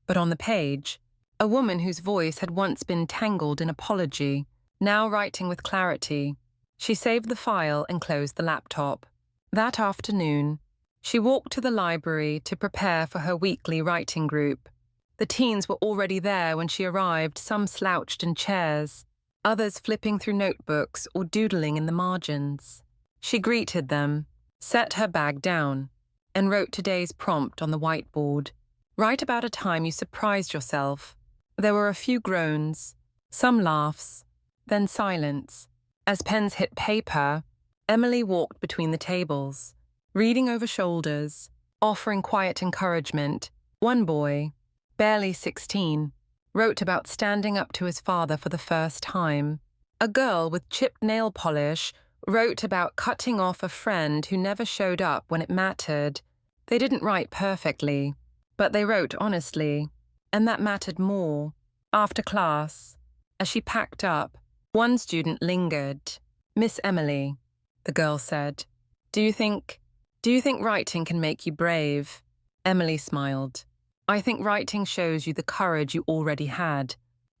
But on the page, a woman whose voice had once been tangled in apology, now writing with clarity. She saved the file and closed the laptop. That afternoon, she walked to the library to prepare for her weekly writing group. The teens were already there when she arrived, some slouched in chairs, others flipping through notebooks or doodling in the margins. She greeted them, set her bag down, and wrote today's prompt on the whiteboard. Write about a time you surprised yourself. There were a few groans, some laughs, then silence. As pens hit paper, Emily walked between the tables, reading over shoulders, offering quiet encouragement. One boy, barely 16, wrote about standing up to his father for the first time. A girl with chipped nail polish wrote about cutting off a friend who never showed up when it mattered. They didn't write perfectly, but they wrote honestly, and that mattered more. After class, as she packed up, one student lingered. "Miss Emily," the girl said, Do you think writing can make you brave?" Emily smiled. "I think writing shows you the courage you already had."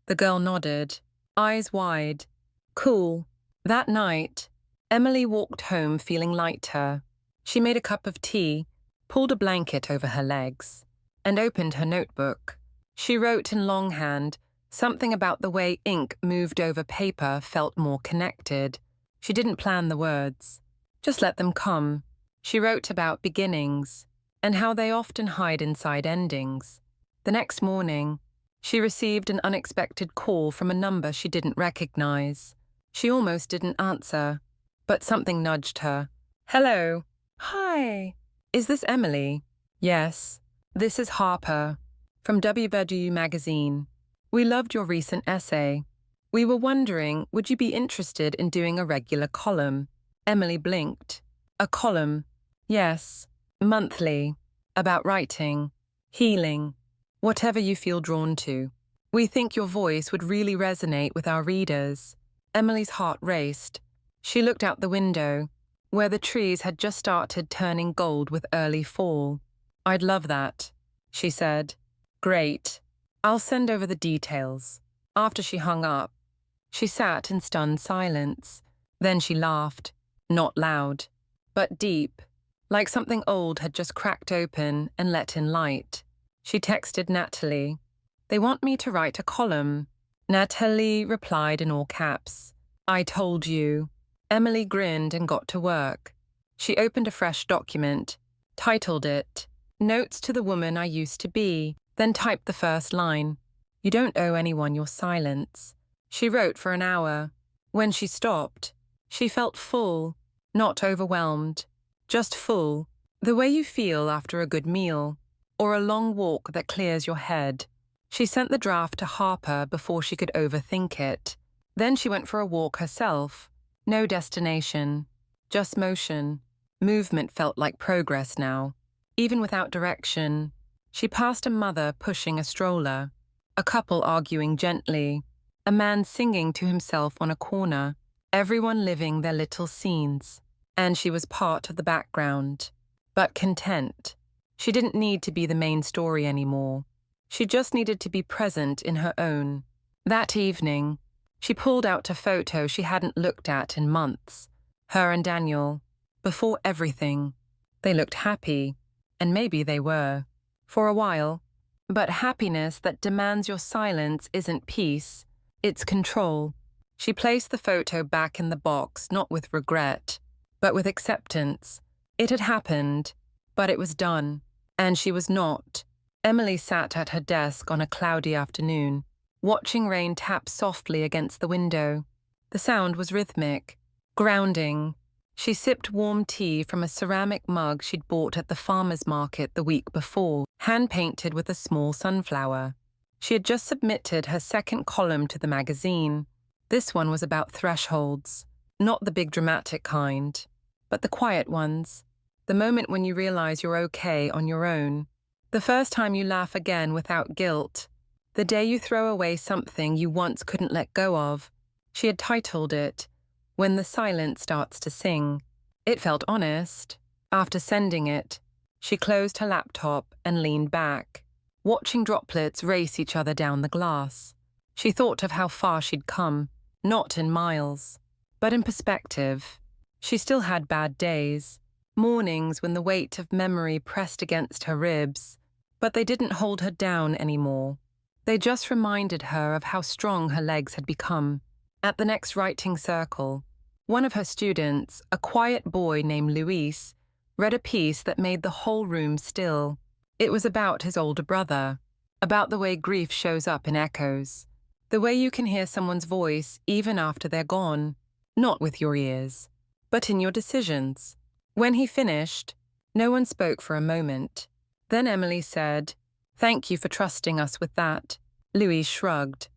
The girl nodded, eyes wide. "Cool." That night, Emily walked home feeling lighter. She made a cup of tea, pulled a blanket over her legs, and opened her notebook. She wrote in longhand, something about the way ink moved over paper felt more connected. She didn't plan the words. Just let them come. She wrote about beginnings and how they often hide inside endings. The next morning, she received an unexpected call from a number she didn't recognize. She almost didn't answer, but something nudged her. "Hello." "Hi. Is this Emily?" "Yes. This is Harper from WVU magazine. We loved your recent essay. We were wondering, would you be interested in doing a regular column?" Emily blinked. "A column?" "Yes. Monthly. About writing, healing, whatever you feel drawn to. We think your voice would really resonate with our readers." Emily's heart raced. She looked out the window, where the trees had just started turning gold with early fall. "I'd love that," she said. "Great. I'll send over the details." After she hung up, she sat in stunned silence. Then she laughed, not loud, but deep, like something old had just cracked open and let in light. She texted Natalie. "They want me to write a column." Natalie replied in all caps. "I told you." Emily grinned and got to work. She opened a fresh document, titled it, "Notes to the Woman I Used to Be," then typed the first line. "You don't owe anyone your silence." She wrote for an hour. When she stopped, she felt full, not overwhelmed, just full, the way you feel after a good meal, or a long walk that clears your head. She sent the draft to Harper before she could overthink it. Then she went for a walk herself. No destination, just motion. Movement felt like progress now. Even without direction, she passed a mother pushing a stroller, a couple arguing gently, a man singing to himself on a corner, everyone living their little scenes. And she was part of the background, but content. She didn't need to be the main story anymore. She just needed to be present in her own. That evening, she pulled out a photo she hadn't looked at in months. Her and Daniel, before everything. They looked happy, and maybe they were. For a while. But happiness that demands your silence isn't peace, it's control. She placed the photo back in the box, not with regret, but with acceptance. It had happened, but it was done, and she was not. Emily sat at her desk on a cloudy afternoon, watching rain tap softly against the window. The sound was rhythmic, grounding. She sipped warm tea from a ceramic mug she'd bought at the farmer's market the week before, hand-painted with a small sunflower. She had just submitted her second column to the magazine. This one was about thresholds, not the big dramatic kind, but the quiet ones. The moment when you realize you're okay on your own. The first time you laugh again without guilt. The day you throw away something you once couldn't let go of. She had titled it, "When the Silence Starts to Sing." It felt honest. After sending it, she closed her laptop and leaned back, watching droplets race each other down the glass. She thought of how far she'd come, not in miles, but in perspective. She still had bad days, mornings when the weight of memory pressed against her ribs, but they didn't hold her down anymore. They just reminded her of how strong her legs had become. At the next writing circle, one of her students, a quiet boy named Luis, read a piece that made the whole room still. It was about his older brother, about the way grief shows up in echoes, the way you can hear someone's voice even after they're gone, not with your ears, but in your decisions. When he finished, no one spoke for a moment. Then Emily said, Thank you for trusting us with that. Louis shrugged,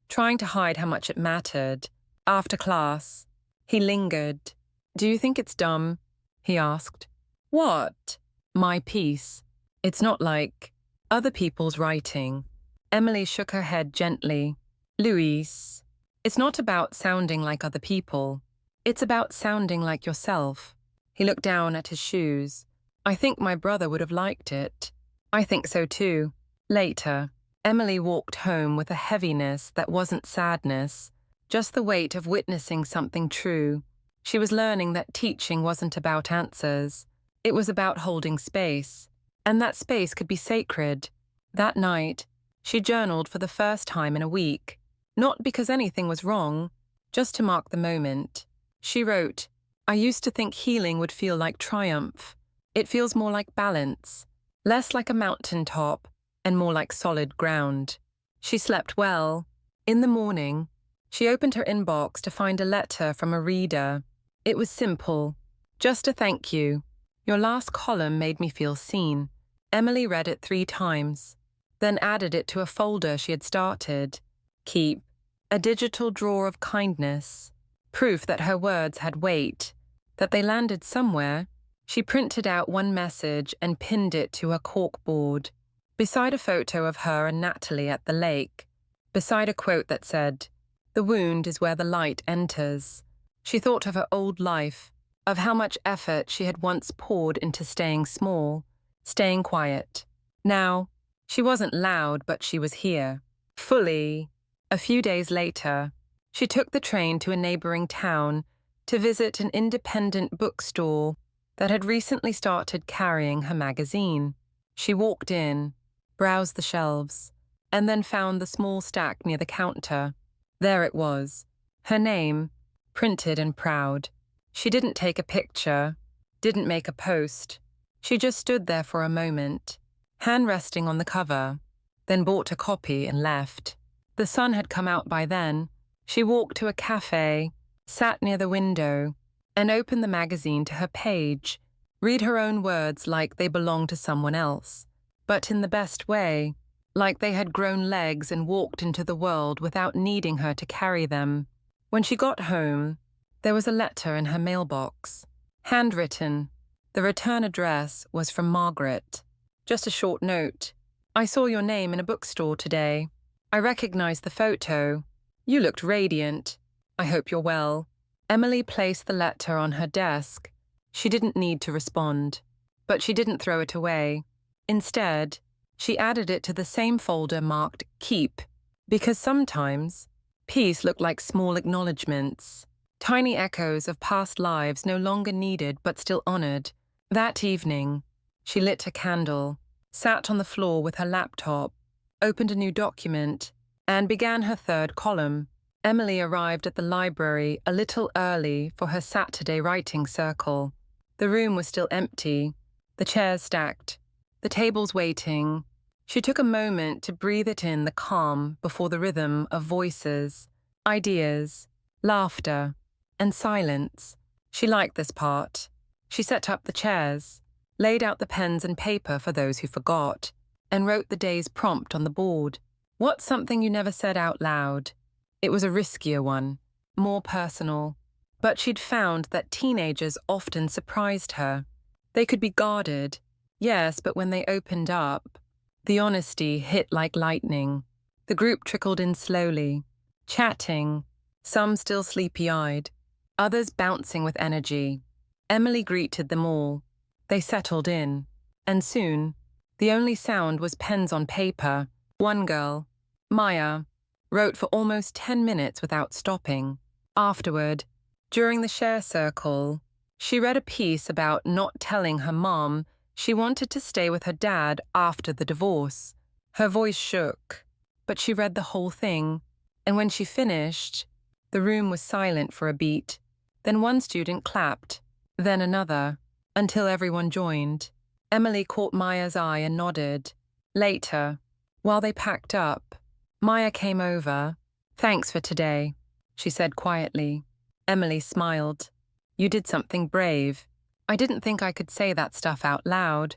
trying to hide how much it mattered. After class, he lingered. Do you think it's dumb? He asked. What? My piece. It's not like other people's writing. Emily shook her head gently. Louis, it's not about sounding like other people. It's about sounding like yourself. He looked down at his shoes. I think my brother would have liked it. I think so too. Later, Emily walked home with a heaviness that wasn't sadness, just the weight of witnessing something true. She was learning that teaching wasn't about answers. It was about holding space, and that space could be sacred. That night, she journaled for the first time in a week, not because anything was wrong, just to mark the moment. She wrote, I used to think healing would feel like triumph. It feels more like balance, less like a mountaintop, and more like solid ground. She slept well. In the morning, she opened her inbox to find a letter from a reader. It was simple, just a thank you. Your last column made me feel seen. Emily read it 3 times, then added it to a folder she had started. Keep, a digital drawer of kindness, proof that her words had weight, that they landed somewhere. She printed out one message and pinned it to her corkboard, beside a photo of her and Natalie at the lake, beside a quote that said, The wound is where the light enters. She thought of her old life, of how much effort she had once poured into staying small, staying quiet. Now, she wasn't loud, but she was here, fully. A few days later, she took the train to a neighboring town to visit an independent bookstore that had recently started carrying her magazine. She walked in, browsed the shelves, and then found the small stack near the counter. There it was, her name, printed and proud. She didn't take a picture, didn't make a post. She just stood there for a moment, hand resting on the cover, then bought a copy and left. The sun had come out by then. She walked to a cafe, sat near the window, and opened the magazine to her page. Read her own words like they belonged to someone else, but in the best way, like they had grown legs and walked into the world without needing her to carry them. When she got home, there was a letter in her mailbox, handwritten. The return address was from Margaret. Just a short note. I saw your name in a bookstore today. I recognized the photo. You looked radiant. I hope you're well. Emily placed the letter on her desk. She didn't need to respond, but she didn't throw it away. Instead, she added it to the same folder marked Keep, because sometimes peace looked like small acknowledgements, tiny echoes of past lives no longer needed but still honored. That evening, she lit a candle, sat on the floor with her laptop, opened a new document, and began her 3rd column. Emily arrived at the library a little early for her Saturday writing circle. The room was still empty, the chairs stacked, the tables waiting. She took a moment to breathe it in, the calm before the rhythm of voices, ideas, laughter, and silence. She liked this part. She set up the chairs, laid out the pens and paper for those who forgot, and wrote the day's prompt on the board. What's something you never said out loud? It was a riskier one, more personal. But she'd found that teenagers often surprised her. They could be guarded, yes, but when they opened up, the honesty hit like lightning. The group trickled in slowly, chatting, some still sleepy-eyed, others bouncing with energy. Emily greeted them all. They settled in, and soon, the only sound was pens on paper. One girl, Maya, wrote for almost 10 minutes without stopping. Afterward, during the share circle, she read a piece about not telling her mom she wanted to stay with her dad after the divorce. Her voice shook, but she read the whole thing, and when she finished, the room was silent for a beat. Then one student clapped, then another, until everyone joined. Emily caught Maya's eye and nodded. Later, while they packed up, Maya came over. Thanks for today, she said quietly. Emily smiled. You did something brave. I didn't think I could say that stuff out loud.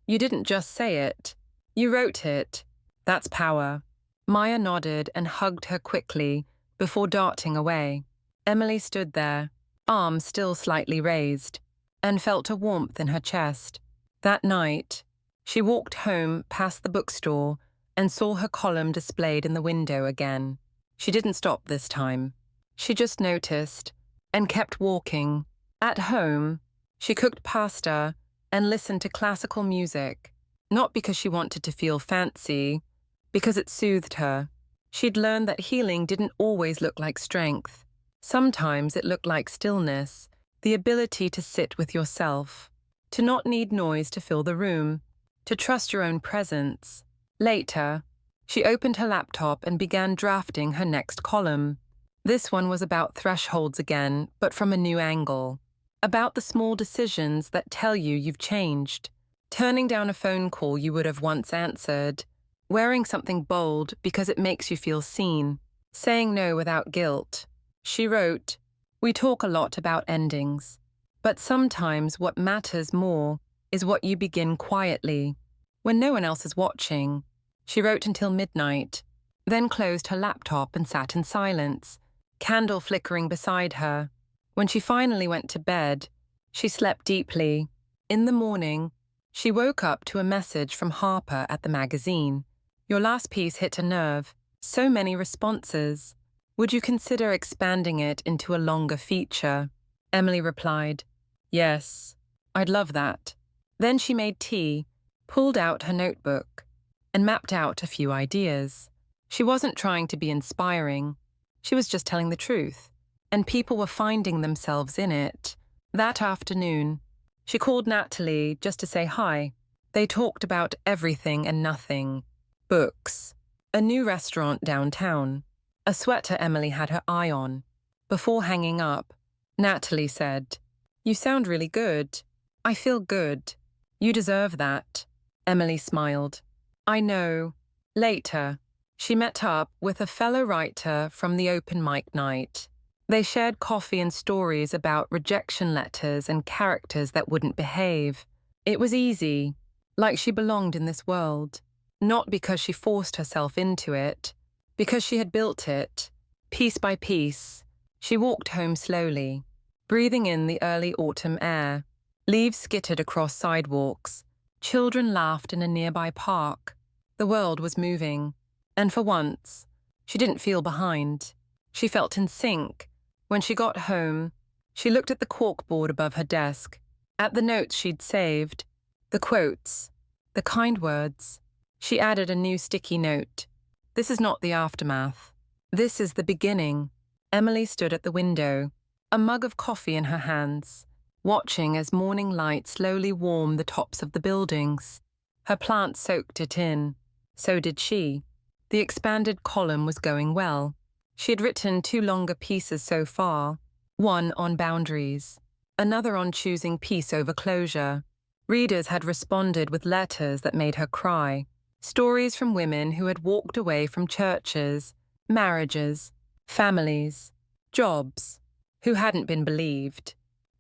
You didn't just say it. You wrote it. That's power. Maya nodded and hugged her quickly before darting away. Emily stood there, arms still slightly raised, and felt a warmth in her chest. That night, she walked home past the bookstore and saw her column displayed in the window again. She didn't stop this time. She just noticed and kept walking. At home, she cooked pasta and listened to classical music, not because she wanted to feel fancy, because it soothed her. She'd learned that healing didn't always look like strength. Sometimes it looked like stillness, the ability to sit with yourself, to not need noise to fill the room, to trust your own presence. Later, she opened her laptop and began drafting her next column. This one was about thresholds again, but from a new angle. About the small decisions that tell you you've changed. Turning down a phone call you would have once answered. Wearing something bold because it makes you feel seen. Saying no without guilt. She wrote, "We talk a lot about endings, but sometimes what matters more is what you begin quietly, when no one else is watching." She wrote until midnight, then closed her laptop and sat in silence, candle flickering beside her. When she finally went to bed, she slept deeply. In the morning, she woke up to a message from Harper at the magazine. "Your last piece hit a nerve. So many responses. Would you consider expanding it into a longer feature?" Emily replied, "Yes, I'd love that." Then she made tea, pulled out her notebook, and mapped out a few ideas. She wasn't trying to be inspiring. She was just telling the truth, and people were finding themselves in it. That afternoon, she called Natalie just to say hi. They talked about everything and nothing. Books, a new restaurant downtown, a sweater Emily had her eye on. Before hanging up, Natalie said, "You sound really good. I feel good. You deserve that." Emily smiled. "I know." Later, she met up with a fellow writer from the open mic night. They shared coffee and stories about rejection letters and characters that wouldn't behave. It was easy, like she belonged in this world. Not because she forced herself into it, because she had built it, piece by piece. She walked home slowly, breathing in the early autumn air. Leaves skittered across sidewalks. Children laughed in a nearby park. The world was moving, and for once, she didn't feel behind. She felt in sync. When she got home, she looked at the corkboard above her desk, at the notes she'd saved, the quotes, the kind words. She added a new sticky note. "This is not the aftermath. This is the beginning." Emily stood at the window, a mug of coffee in her hands, watching as morning light slowly warmed the tops of the buildings. Her plants soaked it in. So did she. The expanded column was going well. She had written 2 longer pieces so far, one on boundaries, another on choosing peace over closure. Readers had responded with letters that made her cry. Stories from women who had walked away from churches, marriages, families, jobs, who hadn't been believed,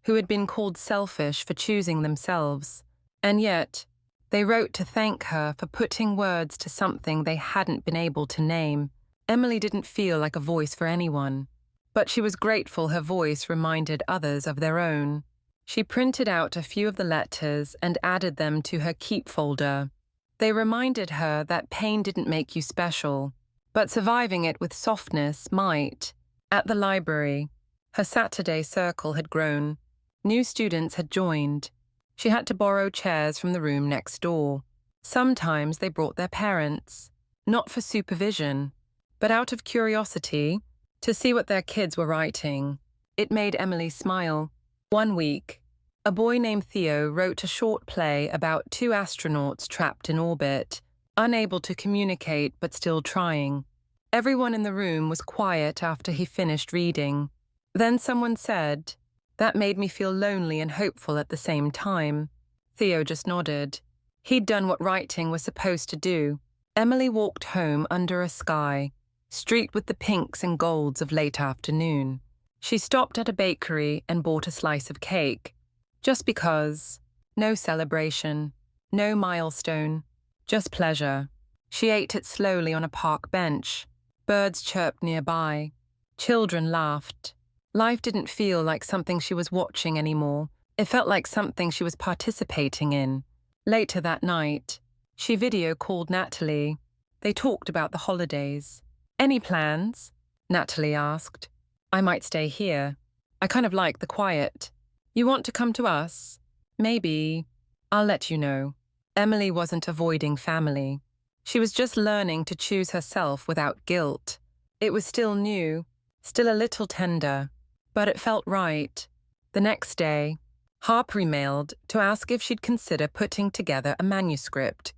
who had been called selfish for choosing themselves. And yet, they wrote to thank her for putting words to something they hadn't been able to name. Emily didn't feel like a voice for anyone, but she was grateful her voice reminded others of their own. She printed out a few of the letters and added them to her keep folder. They reminded her that pain didn't make you special, but surviving it with softness might. At the library, her Saturday circle had grown. New students had joined. She had to borrow chairs from the room next door. Sometimes they brought their parents, not for supervision, but out of curiosity, to see what their kids were writing. It made Emily smile. One week, a boy named Theo wrote a short play about 2 astronauts trapped in orbit, unable to communicate but still trying. Everyone in the room was quiet after he finished reading. Then someone said, "That made me feel lonely and hopeful at the same time." Theo just nodded. He'd done what writing was supposed to do. Emily walked home under a sky, streaked with the pinks and golds of late afternoon. She stopped at a bakery and bought a slice of cake. Just because. No celebration. No milestone. Just pleasure. She ate it slowly on a park bench. Birds chirped nearby. Children laughed. Life didn't feel like something she was watching anymore. It felt like something she was participating in. Later that night, she video called Natalie. They talked about the holidays. Any plans? Natalie asked. I might stay here. I kind of like the quiet. You want to come to us? Maybe. I'll let you know. Emily wasn't avoiding family. She was just learning to choose herself without guilt. It was still new, still a little tender, but it felt right. The next day, Harper emailed to ask if she'd consider putting together a manuscript,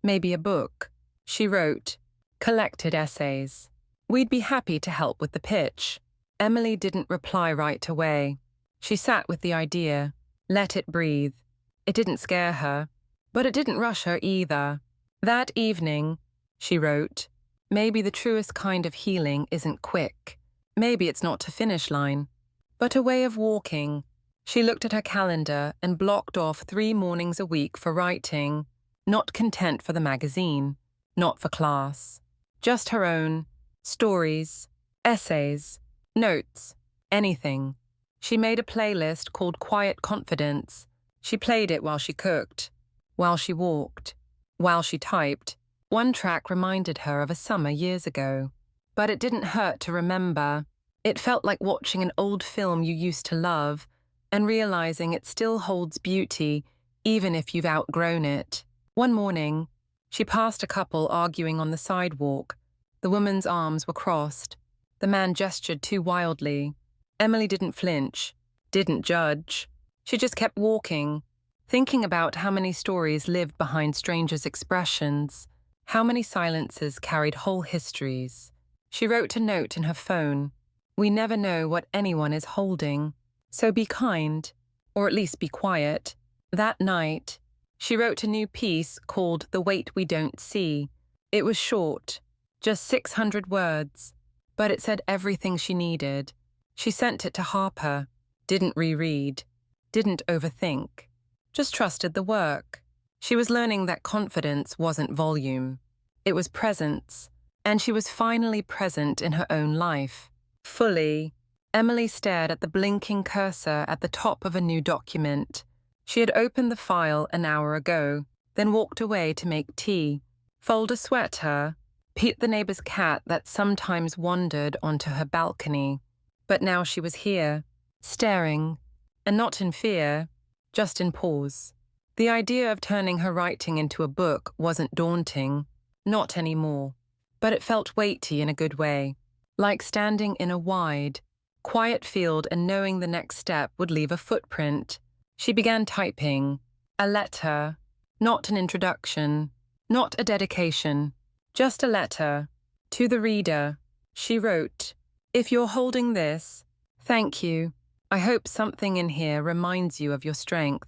maybe a book. She wrote, collected essays. We'd be happy to help with the pitch. Emily didn't reply right away. She sat with the idea, let it breathe. It didn't scare her, but it didn't rush her either. That evening, she wrote, maybe the truest kind of healing isn't quick. Maybe it's not a finish line, but a way of walking. She looked at her calendar and blocked off 3 mornings a week for writing, not content for the magazine, not for class. Just her own stories, essays, notes, anything. She made a playlist called Quiet Confidence. She played it while she cooked, while she walked, while she typed. One track reminded her of a summer years ago. But it didn't hurt to remember. It felt like watching an old film you used to love and realizing it still holds beauty, even if you've outgrown it. One morning, she passed a couple arguing on the sidewalk. The woman's arms were crossed. The man gestured too wildly. Emily didn't flinch, didn't judge. She just kept walking, thinking about how many stories lived behind strangers' expressions, how many silences carried whole histories. She wrote a note in her phone. We never know what anyone is holding, so be kind, or at least be quiet. That night, she wrote a new piece called The Weight We Don't See. It was short, just 600 words, but it said everything she needed. She sent it to Harper, didn't reread, didn't overthink, just trusted the work. She was learning that confidence wasn't volume. It was presence, and she was finally present in her own life. Fully, Emily stared at the blinking cursor at the top of a new document. She had opened the file an hour ago, then walked away to make tea, fold a sweater, Pete the neighbor's cat that sometimes wandered onto her balcony. But now she was here, staring, and not in fear, just in pause. The idea of turning her writing into a book wasn't daunting, not anymore, but it felt weighty in a good way, like standing in a wide, quiet field and knowing the next step would leave a footprint. She began typing, a letter, not an introduction, not a dedication, just a letter. To the reader, she wrote, if you're holding this, thank you. I hope something in here reminds you of your strength,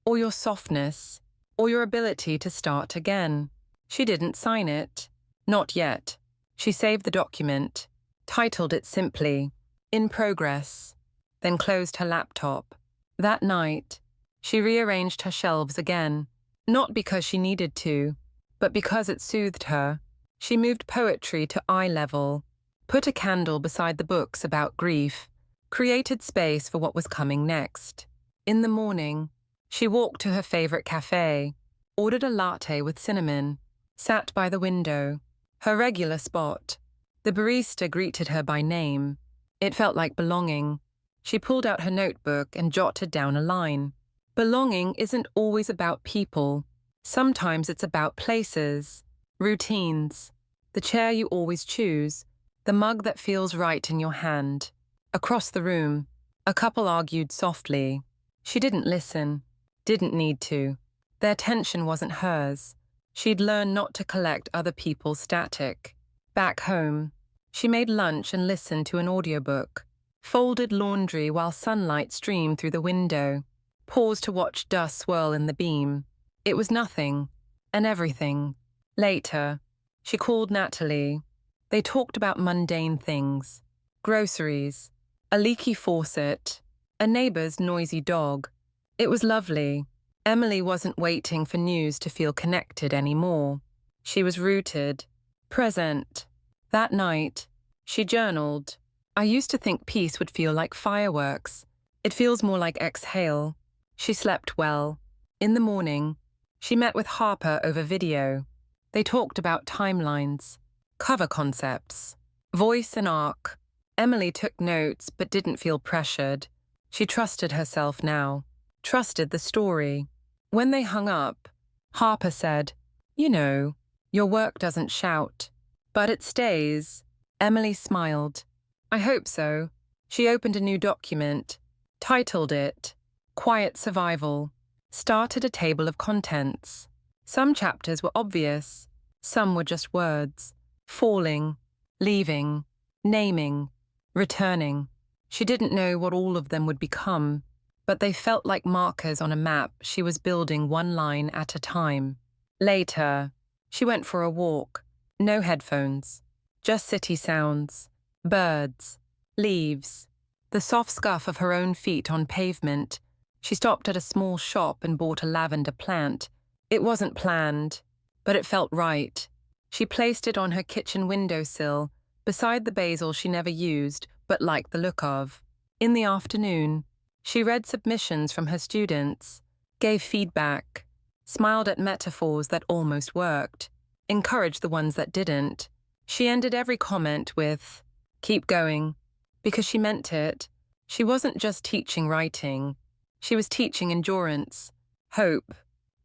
or your softness, or your ability to start again. She didn't sign it. Not yet. She saved the document, titled it simply, In Progress, then closed her laptop. That night, she rearranged her shelves again, not because she needed to, but because it soothed her. She moved poetry to eye level, put a candle beside the books about grief, created space for what was coming next. In the morning, she walked to her favorite cafe, ordered a latte with cinnamon, sat by the window, her regular spot. The barista greeted her by name. It felt like belonging. She pulled out her notebook and jotted down a line. Belonging isn't always about people. Sometimes it's about places, routines, the chair you always choose, the mug that feels right in your hand. Across the room, a couple argued softly. She didn't listen, didn't need to. Their tension wasn't hers. She'd learned not to collect other people's static. Back home, she made lunch and listened to an audiobook, folded laundry while sunlight streamed through the window, paused to watch dust swirl in the beam. It was nothing, and everything. Later, she called Natalie. They talked about mundane things. Groceries, a leaky faucet, a neighbor's noisy dog. It was lovely. Emily wasn't waiting for news to feel connected anymore. She was rooted, present. That night, she journaled. I used to think peace would feel like fireworks. It feels more like exhale. She slept well. In the morning, she met with Harper over video. They talked about timelines, cover concepts, voice and arc. Emily took notes but didn't feel pressured. She trusted herself now, trusted the story. When they hung up, Harper said, "You know, your work doesn't shout, but it stays." Emily smiled. "I hope so." She opened a new document, titled it Quiet Survival, started a table of contents. Some chapters were obvious, some were just words. Falling, leaving, naming, returning. She didn't know what all of them would become, but they felt like markers on a map she was building one line at a time. Later, she went for a walk. No headphones, just city sounds, birds, leaves, the soft scuff of her own feet on pavement. She stopped at a small shop and bought a lavender plant. It wasn't planned, but it felt right. She placed it on her kitchen windowsill, beside the basil she never used but liked the look of. In the afternoon, she read submissions from her students, gave feedback, smiled at metaphors that almost worked, encouraged the ones that didn't. She ended every comment with, "Keep going," because she meant it. She wasn't just teaching writing. She was teaching endurance, hope,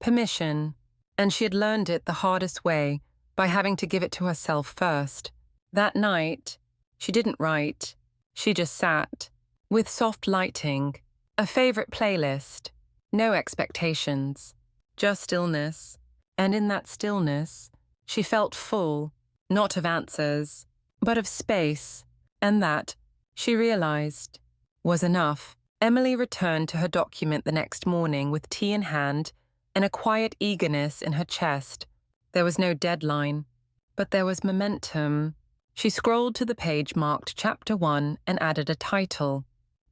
permission, and she had learned it the hardest way, by having to give it to herself first. That night, she didn't write. She just sat, with soft lighting, a favorite playlist, no expectations, just stillness. And in that stillness, she felt full, not of answers, but of space, and that, she realized, was enough. Emily returned to her document the next morning with tea in hand and a quiet eagerness in her chest. There was no deadline, but there was momentum. She scrolled to the page marked Chapter 1 and added a title.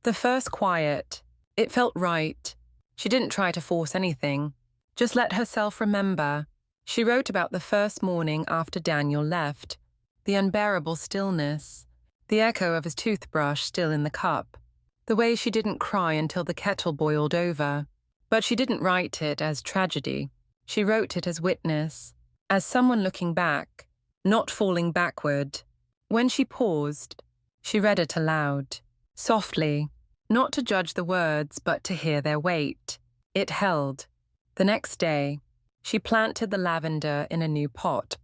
The first quiet. It felt right. She didn't try to force anything, just let herself remember. She wrote about the first morning after Daniel left, the unbearable stillness, the echo of his toothbrush still in the cup, the way she didn't cry until the kettle boiled over. But she didn't write it as tragedy. She wrote it as witness, as someone looking back, not falling backward. When she paused, she read it aloud, softly, not to judge the words but to hear their weight. It held. The next day, she planted the lavender in a new pot.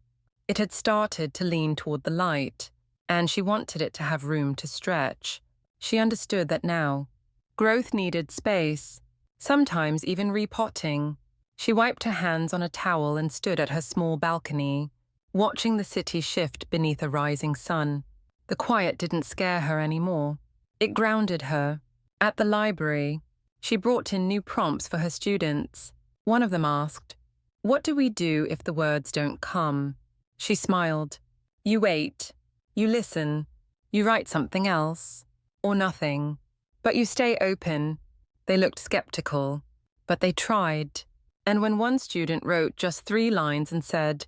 It had started to lean toward the light, and she wanted it to have room to stretch. She understood that now. Growth needed space, sometimes even repotting. She wiped her hands on a towel and stood at her small balcony, watching the city shift beneath a rising sun. The quiet didn't scare her anymore. It grounded her. At the library, she brought in new prompts for her students. One of them asked, "What do we do if the words don't come?" She smiled. "You wait. You listen. You write something else. Or nothing. But you stay open." They looked skeptical, but they tried. And when one student wrote just 3 lines and said,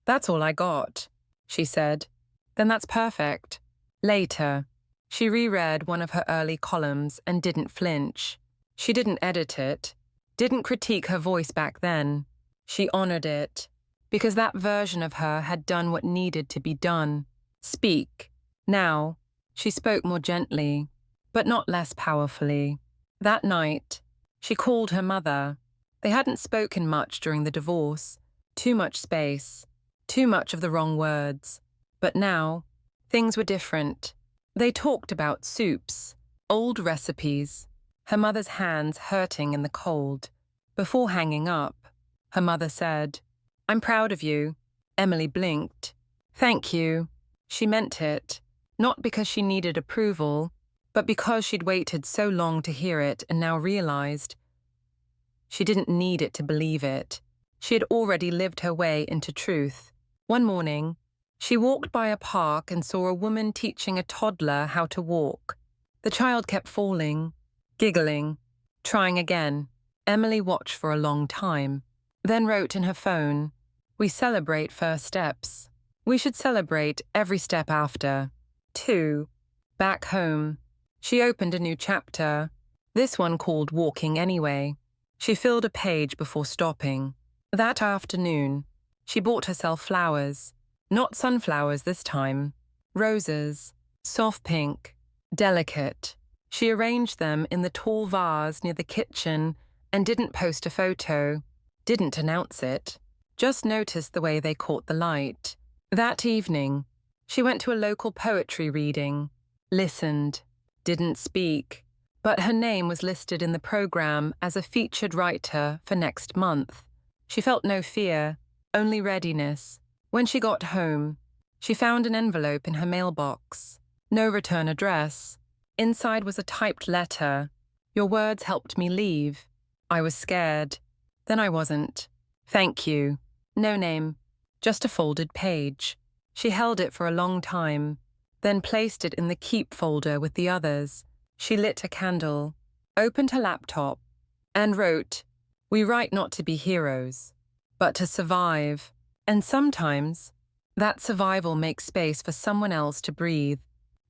"That's all I got," she said, "Then that's perfect." Later, she reread one of her early columns and didn't flinch. She didn't edit it, didn't critique her voice back then. She honored it, because that version of her had done what needed to be done. Speak. Now, she spoke more gently, but not less powerfully. That night, she called her mother. They hadn't spoken much during the divorce. Too much space. Too much of the wrong words. But now, things were different. They talked about soups, old recipes, her mother's hands hurting in the cold. Before hanging up, her mother said, "I'm proud of you." Emily blinked. "Thank you." She meant it, not because she needed approval, but because she'd waited so long to hear it and now realized she didn't need it to believe it. She had already lived her way into truth. One morning, she walked by a park and saw a woman teaching a toddler how to walk. The child kept falling, giggling, trying again. Emily watched for a long time, then wrote in her phone, "We celebrate first steps. We should celebrate every step after." 2. Back home. She opened a new chapter, this one called Walking Anyway. She filled a page before stopping. That afternoon, she bought herself flowers. Not sunflowers this time. Roses, soft pink, delicate. She arranged them in the tall vase near the kitchen and didn't post a photo, didn't announce it, just noticed the way they caught the light. That evening, she went to a local poetry reading, listened, didn't speak, but her name was listed in the program as a featured writer for next month. She felt no fear, only readiness. When she got home, she found an envelope in her mailbox. No return address. Inside was a typed letter. "Your words helped me leave. I was scared. Then I wasn't. Thank you." No name, just a folded page. She held it for a long time, then placed it in the keep folder with the others. She lit a candle, opened her laptop, and wrote, "We write not to be heroes, but to survive. And sometimes, that survival makes space for someone else to breathe."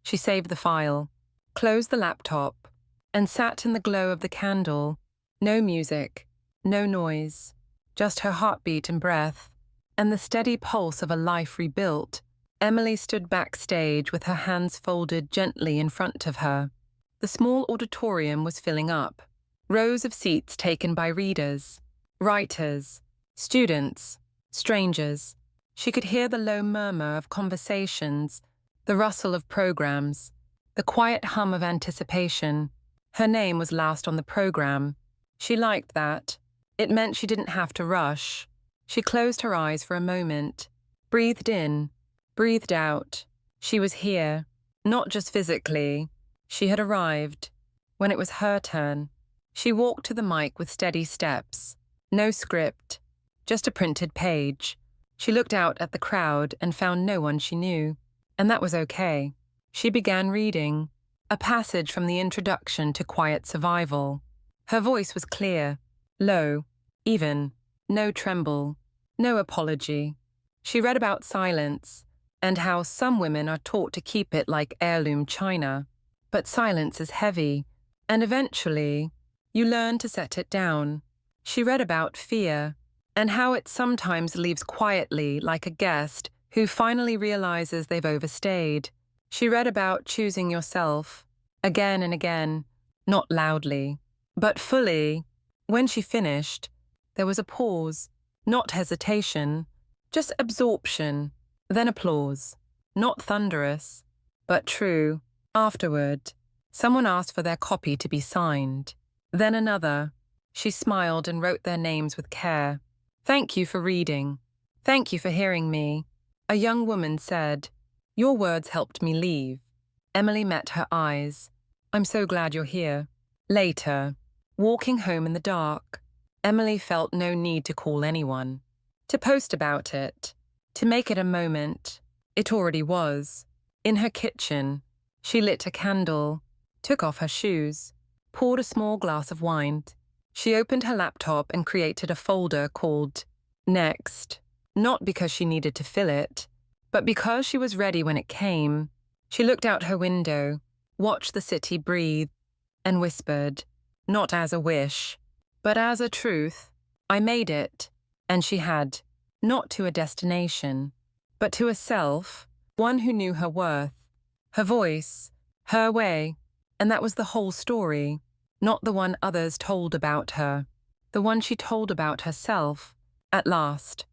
She saved the file, closed the laptop, and sat in the glow of the candle. No music, no noise, just her heartbeat and breath, and the steady pulse of a life rebuilt. Emily stood backstage with her hands folded gently in front of her. The small auditorium was filling up. Rows of seats taken by readers, writers, students, strangers. She could hear the low murmur of conversations, the rustle of programs, the quiet hum of anticipation. Her name was last on the program. She liked that. It meant she didn't have to rush. She closed her eyes for a moment, breathed in, breathed out. She was here, not just physically. She had arrived. When it was her turn, she walked to the mic with steady steps. No script, just a printed page. She looked out at the crowd and found no one she knew. And that was okay. She began reading, a passage from the introduction to Quiet Survival. Her voice was clear, low, even, no tremble, no apology. She read about silence and how some women are taught to keep it like heirloom china. But silence is heavy, and eventually, you learn to set it down. She read about fear and how it sometimes leaves quietly like a guest who finally realizes they've overstayed. She read about choosing yourself, again and again, not loudly, but fully. When she finished, there was a pause, not hesitation, just absorption, then applause. Not thunderous, but true. Afterward, someone asked for their copy to be signed. Then another. She smiled and wrote their names with care. "Thank you for reading. Thank you for hearing me." A young woman said, "Your words helped me leave." Emily met her eyes. "I'm so glad you're here." Later, walking home in the dark, Emily felt no need to call anyone, to post about it, to make it a moment. It already was. In her kitchen, she lit a candle, took off her shoes, poured a small glass of wine. She opened her laptop and created a folder called Next, not because she needed to fill it, but because she was ready when it came. She looked out her window, watched the city breathe, and whispered, not as a wish, but as a truth, "I made it." And she had, not to a destination, but to a self, one who knew her worth, her voice, her way, and that was the whole story, not the one others told about her, the one she told about herself, at last.